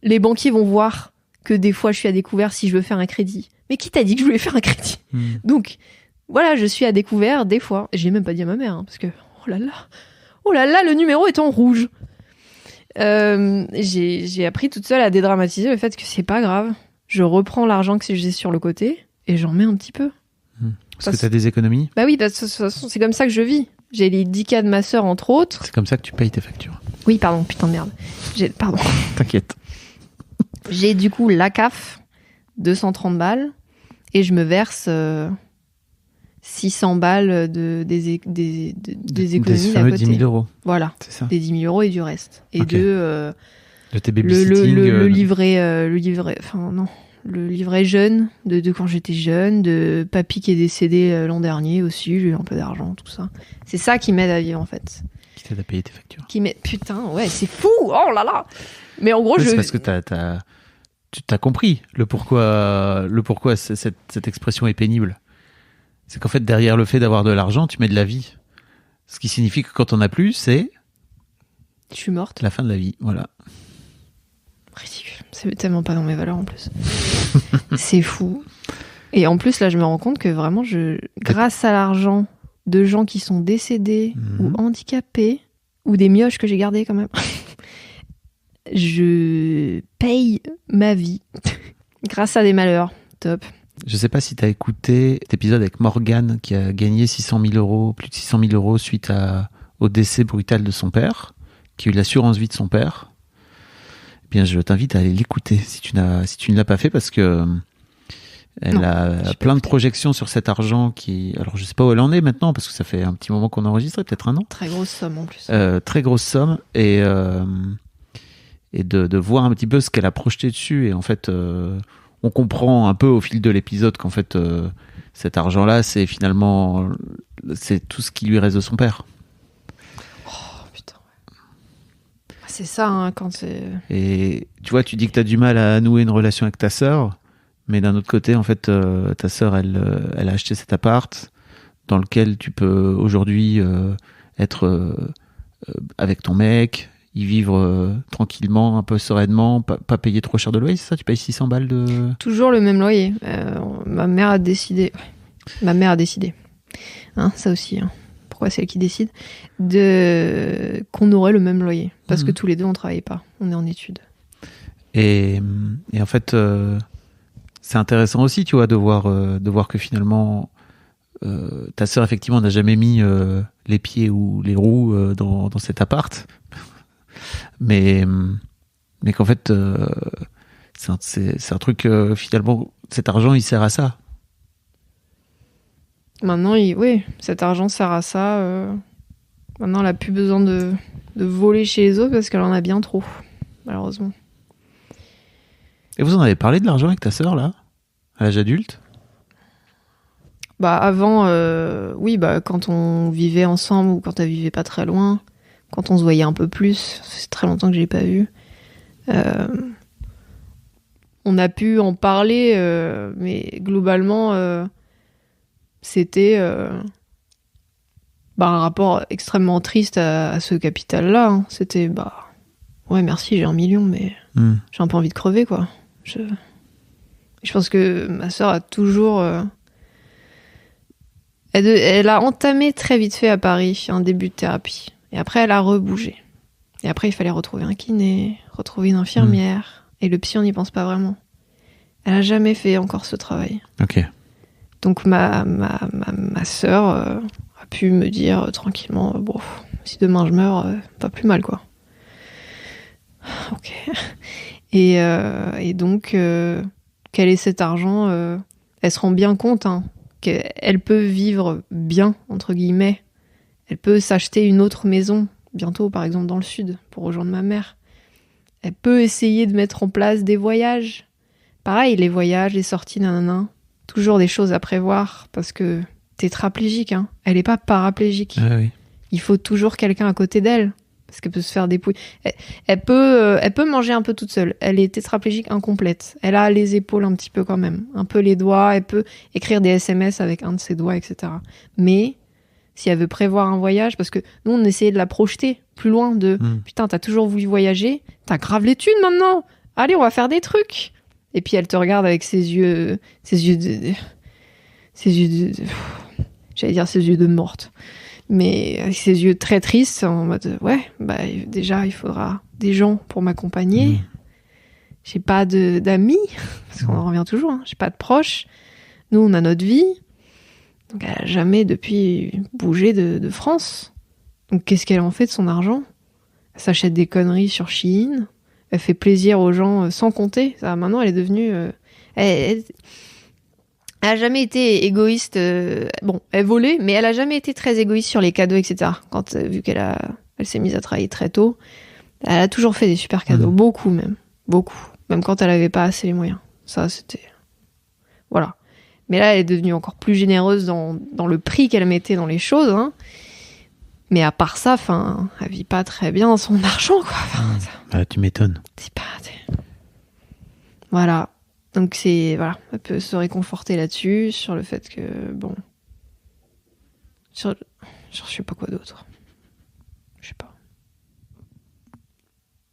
les banquiers vont voir que des fois je suis à découvert si je veux faire un crédit. Mais qui t'a dit que je voulais faire un crédit ? Donc, voilà, je suis à découvert des fois. J'ai même pas dit à ma mère, hein, parce que, oh là là, le numéro est en rouge. J'ai appris toute seule à dédramatiser le fait que c'est pas grave. Je reprends l'argent que j'ai sur le côté et j'en mets un petit peu. Parce que t'as des économies ? Bah oui, de toute façon, c'est comme ça que je vis. J'ai les 10K de ma sœur, entre autres. C'est comme ça que tu payes tes factures. Oui, pardon, putain de merde. Pardon. T'inquiète. J'ai du coup la CAF, 230 balles, et je me verse 600 balles des économies des fameux 10 000 €. Voilà, c'est ça. Des 10 000 € et du reste. Et okay. Le livret jeune de quand j'étais jeune, de papy qui est décédé l'an dernier aussi, j'ai eu un peu d'argent, tout ça. C'est ça qui m'aide à vivre en fait. Qui t'aide à payer tes factures. Putain, ouais, c'est fou, oh là là. Mais en gros, c'est parce que tu t'as compris le pourquoi cette expression est pénible. C'est qu'en fait, derrière le fait d'avoir de l'argent, tu mets de la vie. Ce qui signifie que quand on n'a plus, c'est... Je suis morte. La fin de la vie, voilà. Ridicule. C'est tellement pas dans mes valeurs en plus. C'est fou. Et en plus, là, je me rends compte que vraiment, grâce à l'argent de gens qui sont décédés ou handicapés, ou des mioches que j'ai gardés quand même, je paye ma vie grâce à des malheurs. Top. Je sais pas si tu as écouté cet épisode avec Morgane qui a gagné 600 000 €, plus de 600 000 € suite au décès brutal de son père, qui a eu l'assurance vie de son père. Eh bien, je t'invite à aller l'écouter si tu ne l'as pas fait, parce que elle a plein de projections sur cet argent qui... Alors, je sais pas où elle en est maintenant, parce que ça fait un petit moment qu'on a enregistré, peut-être un an. Très grosse somme en plus. Très grosse somme. Et de voir un petit peu ce qu'elle a projeté dessus. Et en fait, on comprend un peu au fil de l'épisode qu'en fait, cet argent-là, c'est finalement c'est tout ce qui lui reste de son père. Oh, putain. C'est ça, hein, quand c'est... Et tu vois, tu dis que tu as du mal à nouer une relation avec ta sœur. Mais d'un autre côté, en fait, ta sœur, elle a acheté cet appart. dans lequel tu peux aujourd'hui être avec ton mec, y vivre tranquillement, un peu sereinement, pas payer trop cher de loyer, c'est ça? Tu payes 600 balles de... Toujours le même loyer. Ma mère a décidé. Hein, ça aussi. Hein. Pourquoi c'est elle qui décide qu'on aurait le même loyer? Parce que tous les deux, on travaillait pas. On est en études. Et en fait, c'est intéressant aussi, tu vois, de voir que finalement, ta sœur, effectivement, n'a jamais mis les pieds ou les roues dans cet appart. Mais qu'en fait, c'est un truc, finalement, cet argent, il sert à ça. Maintenant, oui, cet argent sert à ça. Maintenant, elle a plus besoin de voler chez les autres parce qu'elle en a bien trop, malheureusement. Et vous en avez parlé de l'argent avec ta sœur, là, à l'âge adulte? Bah avant, oui, bah quand on vivait ensemble ou quand elle vivait pas très loin, quand on se voyait un peu plus, c'est très longtemps que je l'ai pas vue. On a pu en parler, mais globalement, c'était un rapport extrêmement triste à ce capital-là. Hein. C'était, ouais, merci, j'ai 1 million, mais j'ai un peu envie de crever, quoi. Je pense que ma sœur a toujours... Elle a entamé très vite fait à Paris un début de thérapie. Et après, elle a rebougé. Et après, il fallait retrouver un kiné, retrouver une infirmière. Et le psy, on n'y pense pas vraiment. Elle a jamais fait encore ce travail. Ok. Donc ma sœur a pu me dire tranquillement, bon, si demain je meurs, pas plus mal, quoi. Ok. Et donc, quel est cet argent elle se rend bien compte qu'elle peut vivre bien, entre guillemets. Elle peut s'acheter une autre maison, bientôt, par exemple, dans le sud, pour rejoindre ma mère. Elle peut essayer de mettre en place des voyages. Pareil, les voyages, les sorties, nanana. Toujours des choses à prévoir, parce que tétraplégique, hein. Elle n'est pas paraplégique. Ah, oui. Il faut toujours quelqu'un à côté d'elle, parce qu'elle peut se faire dépouiller. Elle peut manger un peu toute seule. Elle est tétraplégique incomplète. Elle a les épaules un petit peu quand même, un peu les doigts. Elle peut écrire des SMS avec un de ses doigts, etc. Mais si elle veut prévoir un voyage, parce que nous, on essayait de la projeter plus loin putain, t'as toujours voulu voyager, t'as grave les thunes maintenant. Allez, on va faire des trucs. Et puis elle te regarde avec ses yeux j'allais dire ses yeux de morte. Mais avec ses yeux très tristes, en mode, déjà, il faudra des gens pour m'accompagner. J'ai pas d'amis, parce qu'on en revient toujours, hein. J'ai pas de proches. Nous, on a notre vie. Donc, elle a jamais, depuis, bougé de France. Donc, qu'est-ce qu'elle en fait de son argent? Elle s'achète des conneries sur Shein. Elle fait plaisir aux gens sans compter. Ça, maintenant, elle est devenue... Elle a jamais été égoïste. Elle volait, mais elle a jamais été très égoïste sur les cadeaux, etc. Vu qu'elle s'est mise à travailler très tôt, elle a toujours fait des super cadeaux, beaucoup même, même quand elle avait pas assez les moyens. Ça, c'était voilà. Mais là, elle est devenue encore plus généreuse dans le prix qu'elle mettait dans les choses. Hein. Mais à part ça, elle vit pas très bien son argent, quoi. Tu m'étonnes. C'est pas. Voilà. Donc elle peut se réconforter là-dessus, sur le fait que, je sais pas quoi d'autre. Je sais pas.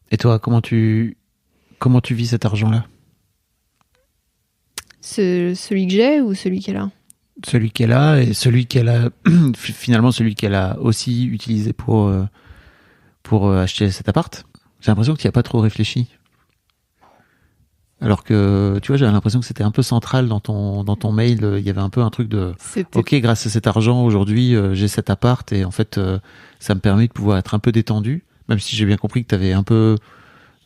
Et toi, comment tu vis cet argent-là? Celui que j'ai ou celui qu'elle a? Celui qu'elle a et celui qu'elle a, finalement celui qu'elle a aussi utilisé pour acheter cet appart. J'ai l'impression que tu n'y as pas trop réfléchi. Alors que, tu vois, j'avais l'impression que c'était un peu central dans ton mail. Il y avait un peu un truc de ok, grâce à cet argent, aujourd'hui, j'ai cet appart et en fait, ça me permet de pouvoir être un peu détendu, même si j'ai bien compris que tu avais un peu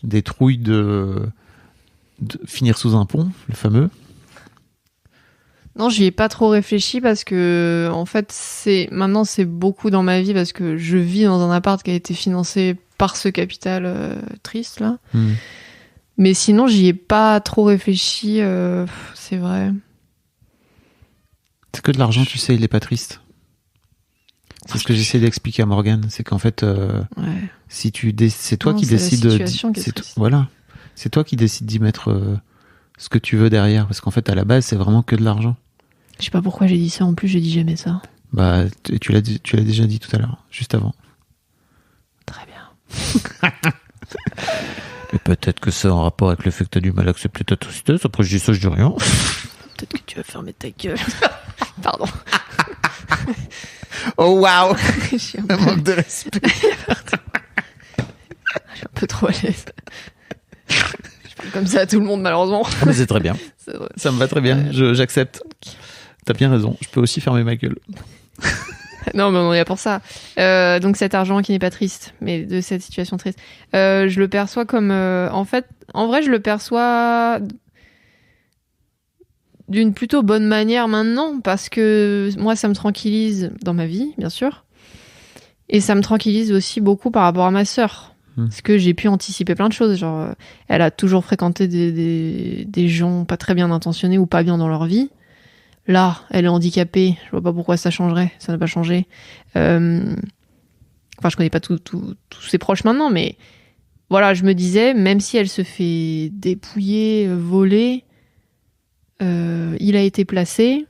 des trouilles de finir sous un pont, le fameux. Non, j'y ai pas trop réfléchi parce que, en fait, maintenant, c'est beaucoup dans ma vie parce que je vis dans un appart qui a été financé par ce capital triste, là. Mais sinon, j'y ai pas trop réfléchi, c'est vrai. C'est que de l'argent, tu sais, il est pas triste. C'est ce que j'essaie d'expliquer à Morgane, c'est qu'en fait, si c'est toi qui décides, voilà, c'est toi qui décides d'y mettre ce que tu veux derrière, parce qu'en fait, à la base, c'est vraiment que de l'argent. Je sais pas pourquoi j'ai dit ça. En plus, je dis jamais ça. Bah, tu l'as déjà dit tout à l'heure, juste avant. Très bien. Et peut-être que c'est en rapport avec le fait que t'as du mal à accepter ta tristesse. Après, je dis ça, je dis rien. Peut-être que tu vas fermer ta gueule. Pardon. Oh, waouh. Je suis un Un manque de respect. peu trop à l'aise. Je parle comme ça à tout le monde, malheureusement. Ah, mais c'est très bien. C'est vrai. Ça me va très bien. J'accepte. T'as bien raison. Je peux aussi fermer ma gueule. Non, mais on est là pour ça. Donc cet argent qui n'est pas triste, mais de cette situation triste, je le perçois comme... en vrai, je le perçois d'une plutôt bonne manière maintenant, parce que moi, ça me tranquillise dans ma vie, bien sûr. Et ça me tranquillise aussi beaucoup par rapport à ma sœur. Parce que j'ai pu anticiper plein de choses. Genre, elle a toujours fréquenté des gens pas très bien intentionnés ou pas bien dans leur vie. Là, elle est handicapée. Je vois pas pourquoi ça changerait. Ça n'a pas changé. Enfin, je connais pas tous ses proches maintenant, mais voilà, je me disais, même si elle se fait dépouiller, voler, il a été placé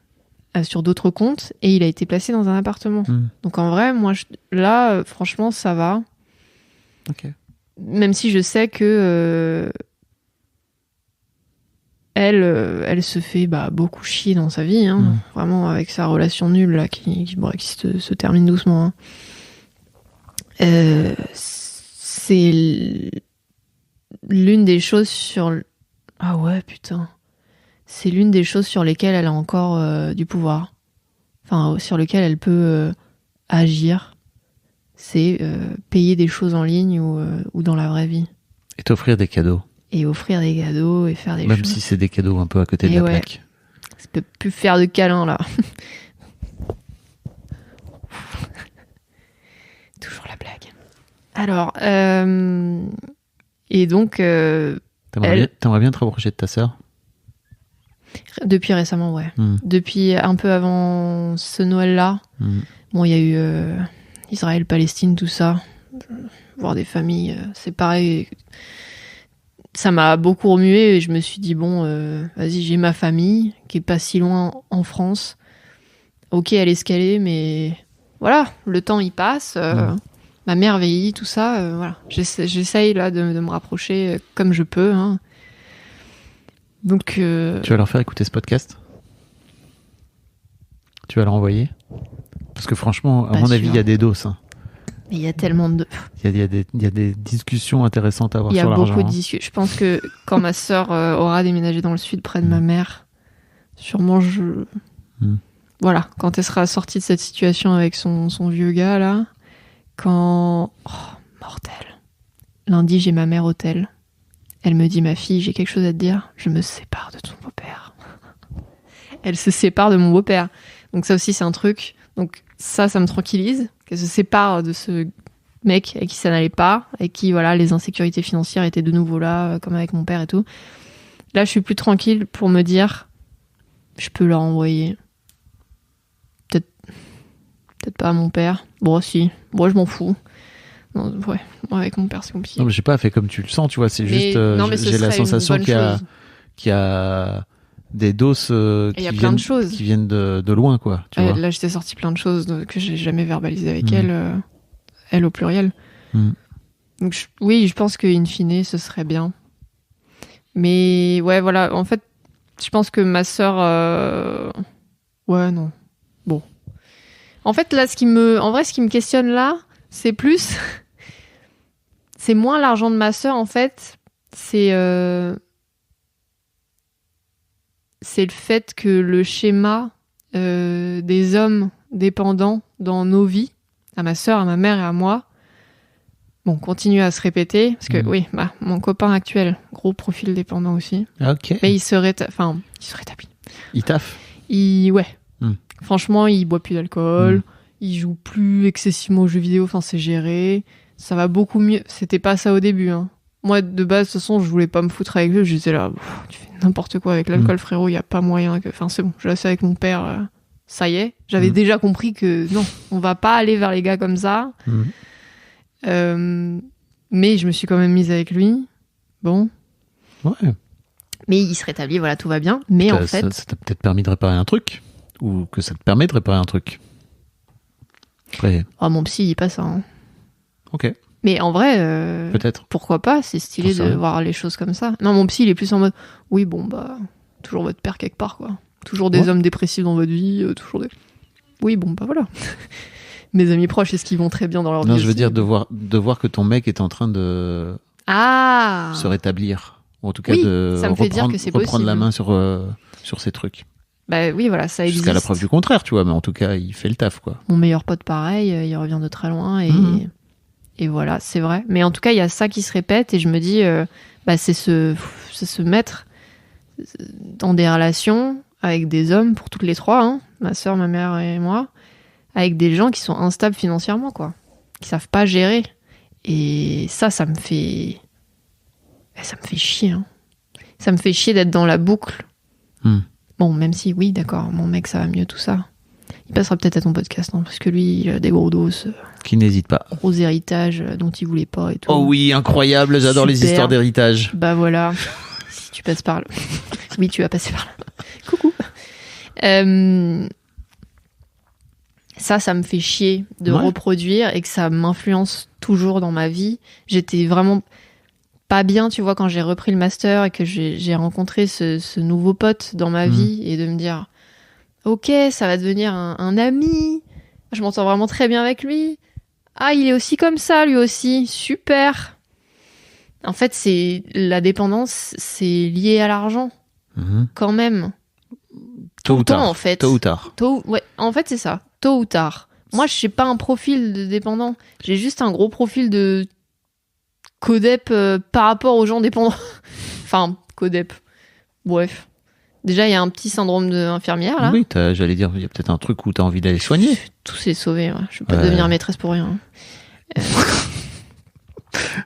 sur d'autres comptes et il a été placé dans un appartement. Donc en vrai, moi, là, franchement, ça va. Ok. Même si je sais que elle se fait beaucoup chier dans sa vie, hein, vraiment avec sa relation nulle là, qui se termine doucement. Hein. C'est l'une des choses ah ouais, putain. C'est l'une des choses sur lesquelles elle a encore du pouvoir. Enfin, sur lesquelles elle peut agir. C'est payer des choses en ligne ou dans la vraie vie. Et t'offrir des cadeaux. Et offrir des cadeaux et faire des Même choses. si c'est des cadeaux un peu à côté de la plaque. Ça peut plus faire de câlins, là. Toujours la blague. Alors, et donc... T'aimerais bien te rapprocher de ta sœur? Depuis récemment, ouais. Depuis un peu avant ce Noël-là. Bon, il y a eu Israël, Palestine, tout ça. Voir des familles séparées... Ça m'a beaucoup remué et je me suis dit, bon, vas-y, j'ai ma famille qui est pas si loin en France. Ok, elle est escalée, mais voilà, le temps il passe. Ma mère vieillit, tout ça. Voilà, j'essaye là de me rapprocher comme je peux. Hein. Donc, tu vas leur faire écouter ce podcast? Tu vas leur envoyer? Parce que franchement, à mon avis, il y a des doses. Hein. Il y a tellement de... Il y a des discussions intéressantes à avoir sur l'argent. Il y a beaucoup de discussions. Je pense que quand ma sœur aura déménagé dans le sud près de ma mère, sûrement voilà, quand elle sera sortie de cette situation avec son vieux gars là, quand... Oh, mortel. Lundi, j'ai ma mère au tel. Elle me dit, ma fille, j'ai quelque chose à te dire. Je me sépare de ton beau-père. Elle se sépare de mon beau-père. Donc ça aussi, c'est un truc. Donc ça me tranquillise. Qu'elle se sépare de ce mec avec qui ça n'allait pas, et qui, voilà, les insécurités financières étaient de nouveau là, comme avec mon père et tout. Là, je suis plus tranquille pour me dire, je peux leur envoyer. Peut-être pas à mon père. Bon, si. Moi, je m'en fous. Non, ouais, avec mon père, c'est compliqué. Non, mais j'ai pas fait comme tu le sens, tu vois. C'est juste, j'ai la sensation qu'il y a des doses qui viennent de loin, quoi. Tu vois. Là, j'étais sorti plein de choses que j'ai jamais verbalisées avec elle au pluriel. Donc, je pense qu'in fine, ce serait bien. Mais ouais, voilà, en fait, je pense que ma sœur... Ouais, non. Bon. En fait, là, ce qui me questionne là, c'est plus... c'est moins l'argent de ma sœur, en fait. C'est le fait que le schéma des hommes dépendants dans nos vies, à ma sœur, à ma mère et à moi, continue à se répéter. Parce que oui, mon copain actuel, gros profil dépendant aussi. Ok. Mais il se rétablit. Il taffe. Ouais. Franchement, il boit plus d'alcool, il joue plus excessivement aux jeux vidéo, enfin c'est géré. Ça va beaucoup mieux. C'était pas ça au début, hein. Moi, de base, de toute façon, je voulais pas me foutre avec lui. J'étais là, tu fais n'importe quoi avec l'alcool, frérot, il y a pas moyen que... Enfin, c'est bon, je laisse avec mon père, ça y est. J'avais déjà compris que non, on va pas aller vers les gars comme ça. Mais je me suis quand même mise avec lui. Bon. Ouais. Mais il se rétablit, voilà, tout va bien. Mais en fait... Ça t'a peut-être permis de réparer un truc? Ou que ça te permet de réparer un truc? Après, Mon psy, il dit pas ça. Hein. ok, Mais en vrai, peut-être. pourquoi pas? C'est stylé J'en sais de rien. voir les choses comme ça. Non, mon psy, il est plus en mode, oui, toujours votre père quelque part, quoi. Toujours des hommes dépressifs dans votre vie, toujours des... Oui, voilà. Mes amis proches, est-ce qu'ils vont très bien dans leur vie Non, je veux aussi dire de voir que ton mec est en train de Ah se rétablir. Ou en tout cas, Oui, de ça me fait dire que c'est reprendre la possible. main sur ces trucs. Bah oui, voilà, ça existe. Jusqu'à la preuve du contraire, tu vois, mais en tout cas, il fait le taf, quoi. Mon meilleur pote, pareil, il revient de très loin et voilà, c'est vrai. Mais en tout cas, il y a ça qui se répète et je me dis, c'est se mettre dans des relations avec des hommes, pour toutes les trois, hein, ma sœur, ma mère et moi, avec des gens qui sont instables financièrement, quoi, qui savent pas gérer. Et ça me fait chier. Hein. Ça me fait chier d'être dans la boucle. Bon, même si, oui, d'accord, mon mec, ça va mieux, tout ça. Il passera peut-être à ton podcast, hein, parce que lui, il a des gros dos, Qui n'hésite pas. gros héritages dont il voulait pas et tout. Oh oui, incroyable, j'adore les Super. histoires d'héritage. Bah voilà, si tu passes par là. Oui, tu vas passer par là. Coucou. Ça me fait chier de reproduire et que ça m'influence toujours dans ma vie. J'étais vraiment pas bien, tu vois, quand j'ai repris le master et que j'ai rencontré ce nouveau pote dans ma vie et de me dire, ok, ça va devenir un ami. Je m'entends vraiment très bien avec lui. Ah, il est aussi comme ça, lui aussi. Super. En fait, la dépendance, c'est lié à l'argent. Quand même. Tôt ou Tout le temps, tard. en fait. Tôt ou tard. Ouais, en fait, c'est ça. Tôt ou tard. Moi, je n'ai pas un profil de dépendant. J'ai juste un gros profil de codep par rapport aux gens dépendants. Enfin, codep. Bref. Déjà, il y a un petit syndrome d'infirmière, là. Oui, j'allais dire, il y a peut-être un truc où tu as envie d'aller soigner. Tout s'est sauvé. Ouais. Je ne vais pas devenir maîtresse pour rien.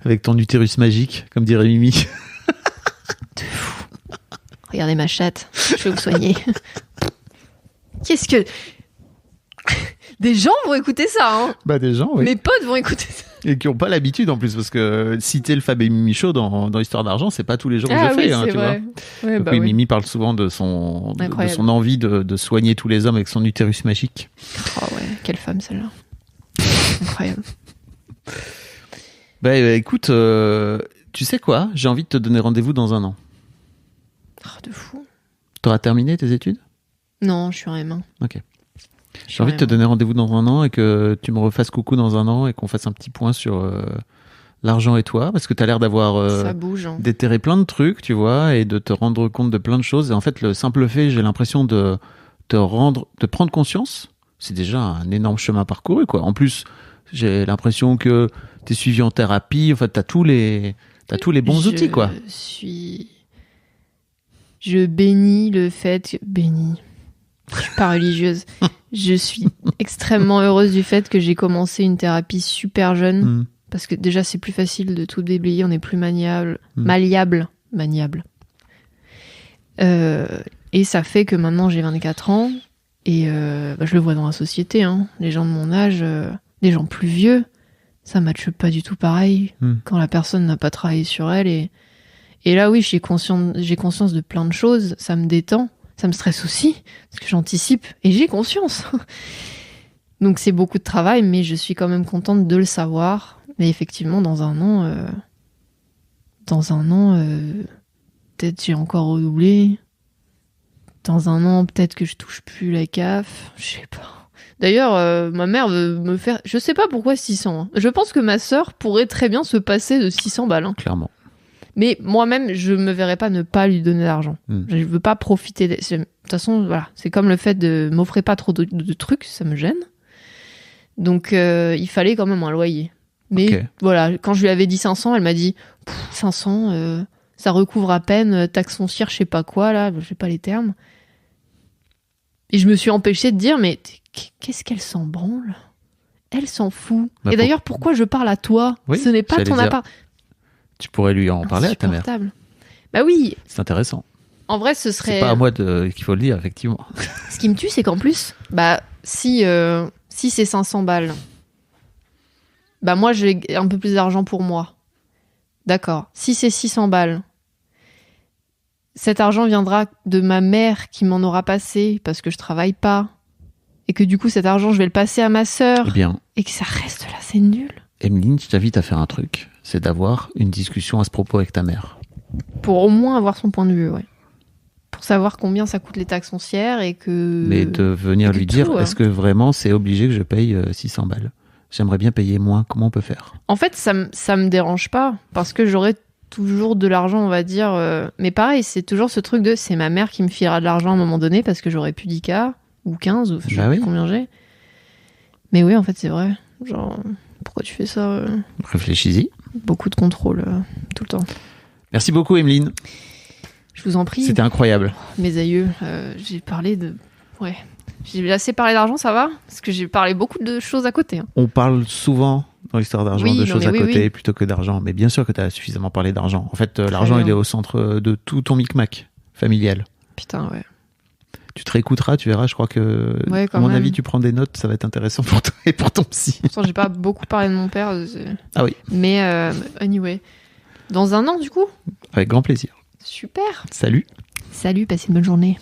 Avec ton utérus magique, comme dirait Mimi. De fou. Regardez ma chatte. Je vais vous soigner. Qu'est-ce que... Des gens vont écouter ça, hein. Bah des gens, oui. Mes potes vont écouter ça. Et qui n'ont pas l'habitude en plus, parce que citer le Fab et Mimi Show dans Histoire d'argent, c'est pas tous les jours que je fais, hein, c'est tu vrai. vois. Ouais, Donc, oui. Mimi parle souvent de son envie de soigner tous les hommes avec son utérus magique. Oh ouais, quelle femme celle-là. Incroyable. Bah écoute, tu sais quoi ? J'ai envie de te donner rendez-vous dans un an. Oh, de fou. T'auras terminé tes études ? Non, je suis en M1. Ok. J'ai envie de te donner rendez-vous dans un an et que tu me refasses coucou dans un an et qu'on fasse un petit point sur l'argent et toi, parce que tu as l'air d'avoir ça bouge, hein. déterré plein de trucs, tu vois, et de te rendre compte de plein de choses. Et en fait, le simple fait, j'ai l'impression de prendre conscience, c'est déjà un énorme chemin parcouru, quoi. En plus, j'ai l'impression que tu es suivi en thérapie, en fait, t'as tous les bons outils, quoi. Je bénis le fait... Bénis. Je suis pas religieuse. Je suis extrêmement heureuse du fait que j'ai commencé une thérapie super jeune. Parce que déjà, c'est plus facile de tout déblayer. On est plus maniable. Maniable. Et ça fait que maintenant, j'ai 24 ans. Et je le vois dans la société. Hein. Les gens de mon âge, les gens plus vieux, ça matche pas du tout pareil quand la personne n'a pas travaillé sur elle. Et là, oui, j'ai conscience de plein de choses. Ça me détend. Ça me stresse aussi, parce que j'anticipe et j'ai conscience. Donc c'est beaucoup de travail, mais je suis quand même contente de le savoir. Mais effectivement, dans un an, peut-être j'ai encore redoublé. Dans un an, peut-être que je touche plus la CAF. Je sais pas. D'ailleurs, ma mère veut me faire... Je sais pas pourquoi 600. Hein. Je pense que ma sœur pourrait très bien se passer de 600 balles. Hein. Clairement. Mais moi-même, je me verrais pas ne pas lui donner d'argent. Je veux pas profiter. De toute façon, voilà, c'est comme le fait de m'offrir pas trop de trucs, ça me gêne. Donc, il fallait quand même un loyer. Mais voilà, quand je lui avais dit 500, elle m'a dit 500, ça recouvre à peine taxe foncière, je sais pas quoi, là, je sais pas les termes. Et je me suis empêchée de dire, mais qu'est-ce qu'elle s'en branle ? Elle s'en fout. Et d'ailleurs, pourquoi je parle à toi ? Ce n'est pas ton appart. Tu pourrais lui en parler à ta mère. Bah oui. C'est intéressant. En vrai, ce serait... C'est pas à moi qu'il faut le dire, effectivement. Ce qui me tue, c'est qu'en plus, si c'est 500 balles, moi, j'ai un peu plus d'argent pour moi. D'accord. Si c'est 600 balles, cet argent viendra de ma mère qui m'en aura passé parce que je travaille pas. et que du coup cet argent je vais le passer à ma sœur Eh bien, et que ça reste là, c'est nul. Emeline, je t'invite à faire un truc, c'est d'avoir une discussion à ce propos avec ta mère. Pour au moins avoir son point de vue, ouais. Pour savoir combien ça coûte les taxes foncières et que... Mais de venir du lui dire, tout, est-ce que vraiment c'est obligé que je paye 600 balles? J'aimerais bien payer moins, comment on peut faire? En fait, ça me dérange pas, parce que j'aurai toujours de l'argent, on va dire. Mais pareil, c'est toujours ce truc de c'est ma mère qui me filera de l'argent à un moment donné, parce que j'aurai plus 10K, ou 15, ou je sais plus combien j'ai. Mais oui, en fait, c'est vrai. Genre, pourquoi tu fais ça Réfléchis-y. Beaucoup de contrôle, tout le temps. Merci beaucoup, Emeline. Je vous en prie. C'était incroyable. Mes aïeux, j'ai parlé de... Ouais. J'ai assez parlé d'argent, ça va? Parce que j'ai parlé beaucoup de choses à côté. Hein. On parle souvent dans l'histoire d'argent de choses à côté oui. plutôt que d'argent. Mais bien sûr que tu as suffisamment parlé d'argent. En fait, l'argent, il est au centre de tout ton micmac familial. Putain, ouais. Tu te réécouteras, tu verras. Je crois que, à mon avis, tu prends des notes. Ça va être intéressant pour toi et pour ton psy. Pourtant, j'ai pas beaucoup parlé de mon père. Ah oui. Mais anyway. Dans un an, du coup? Avec grand plaisir. Super. Salut. Salut, passez une bonne journée.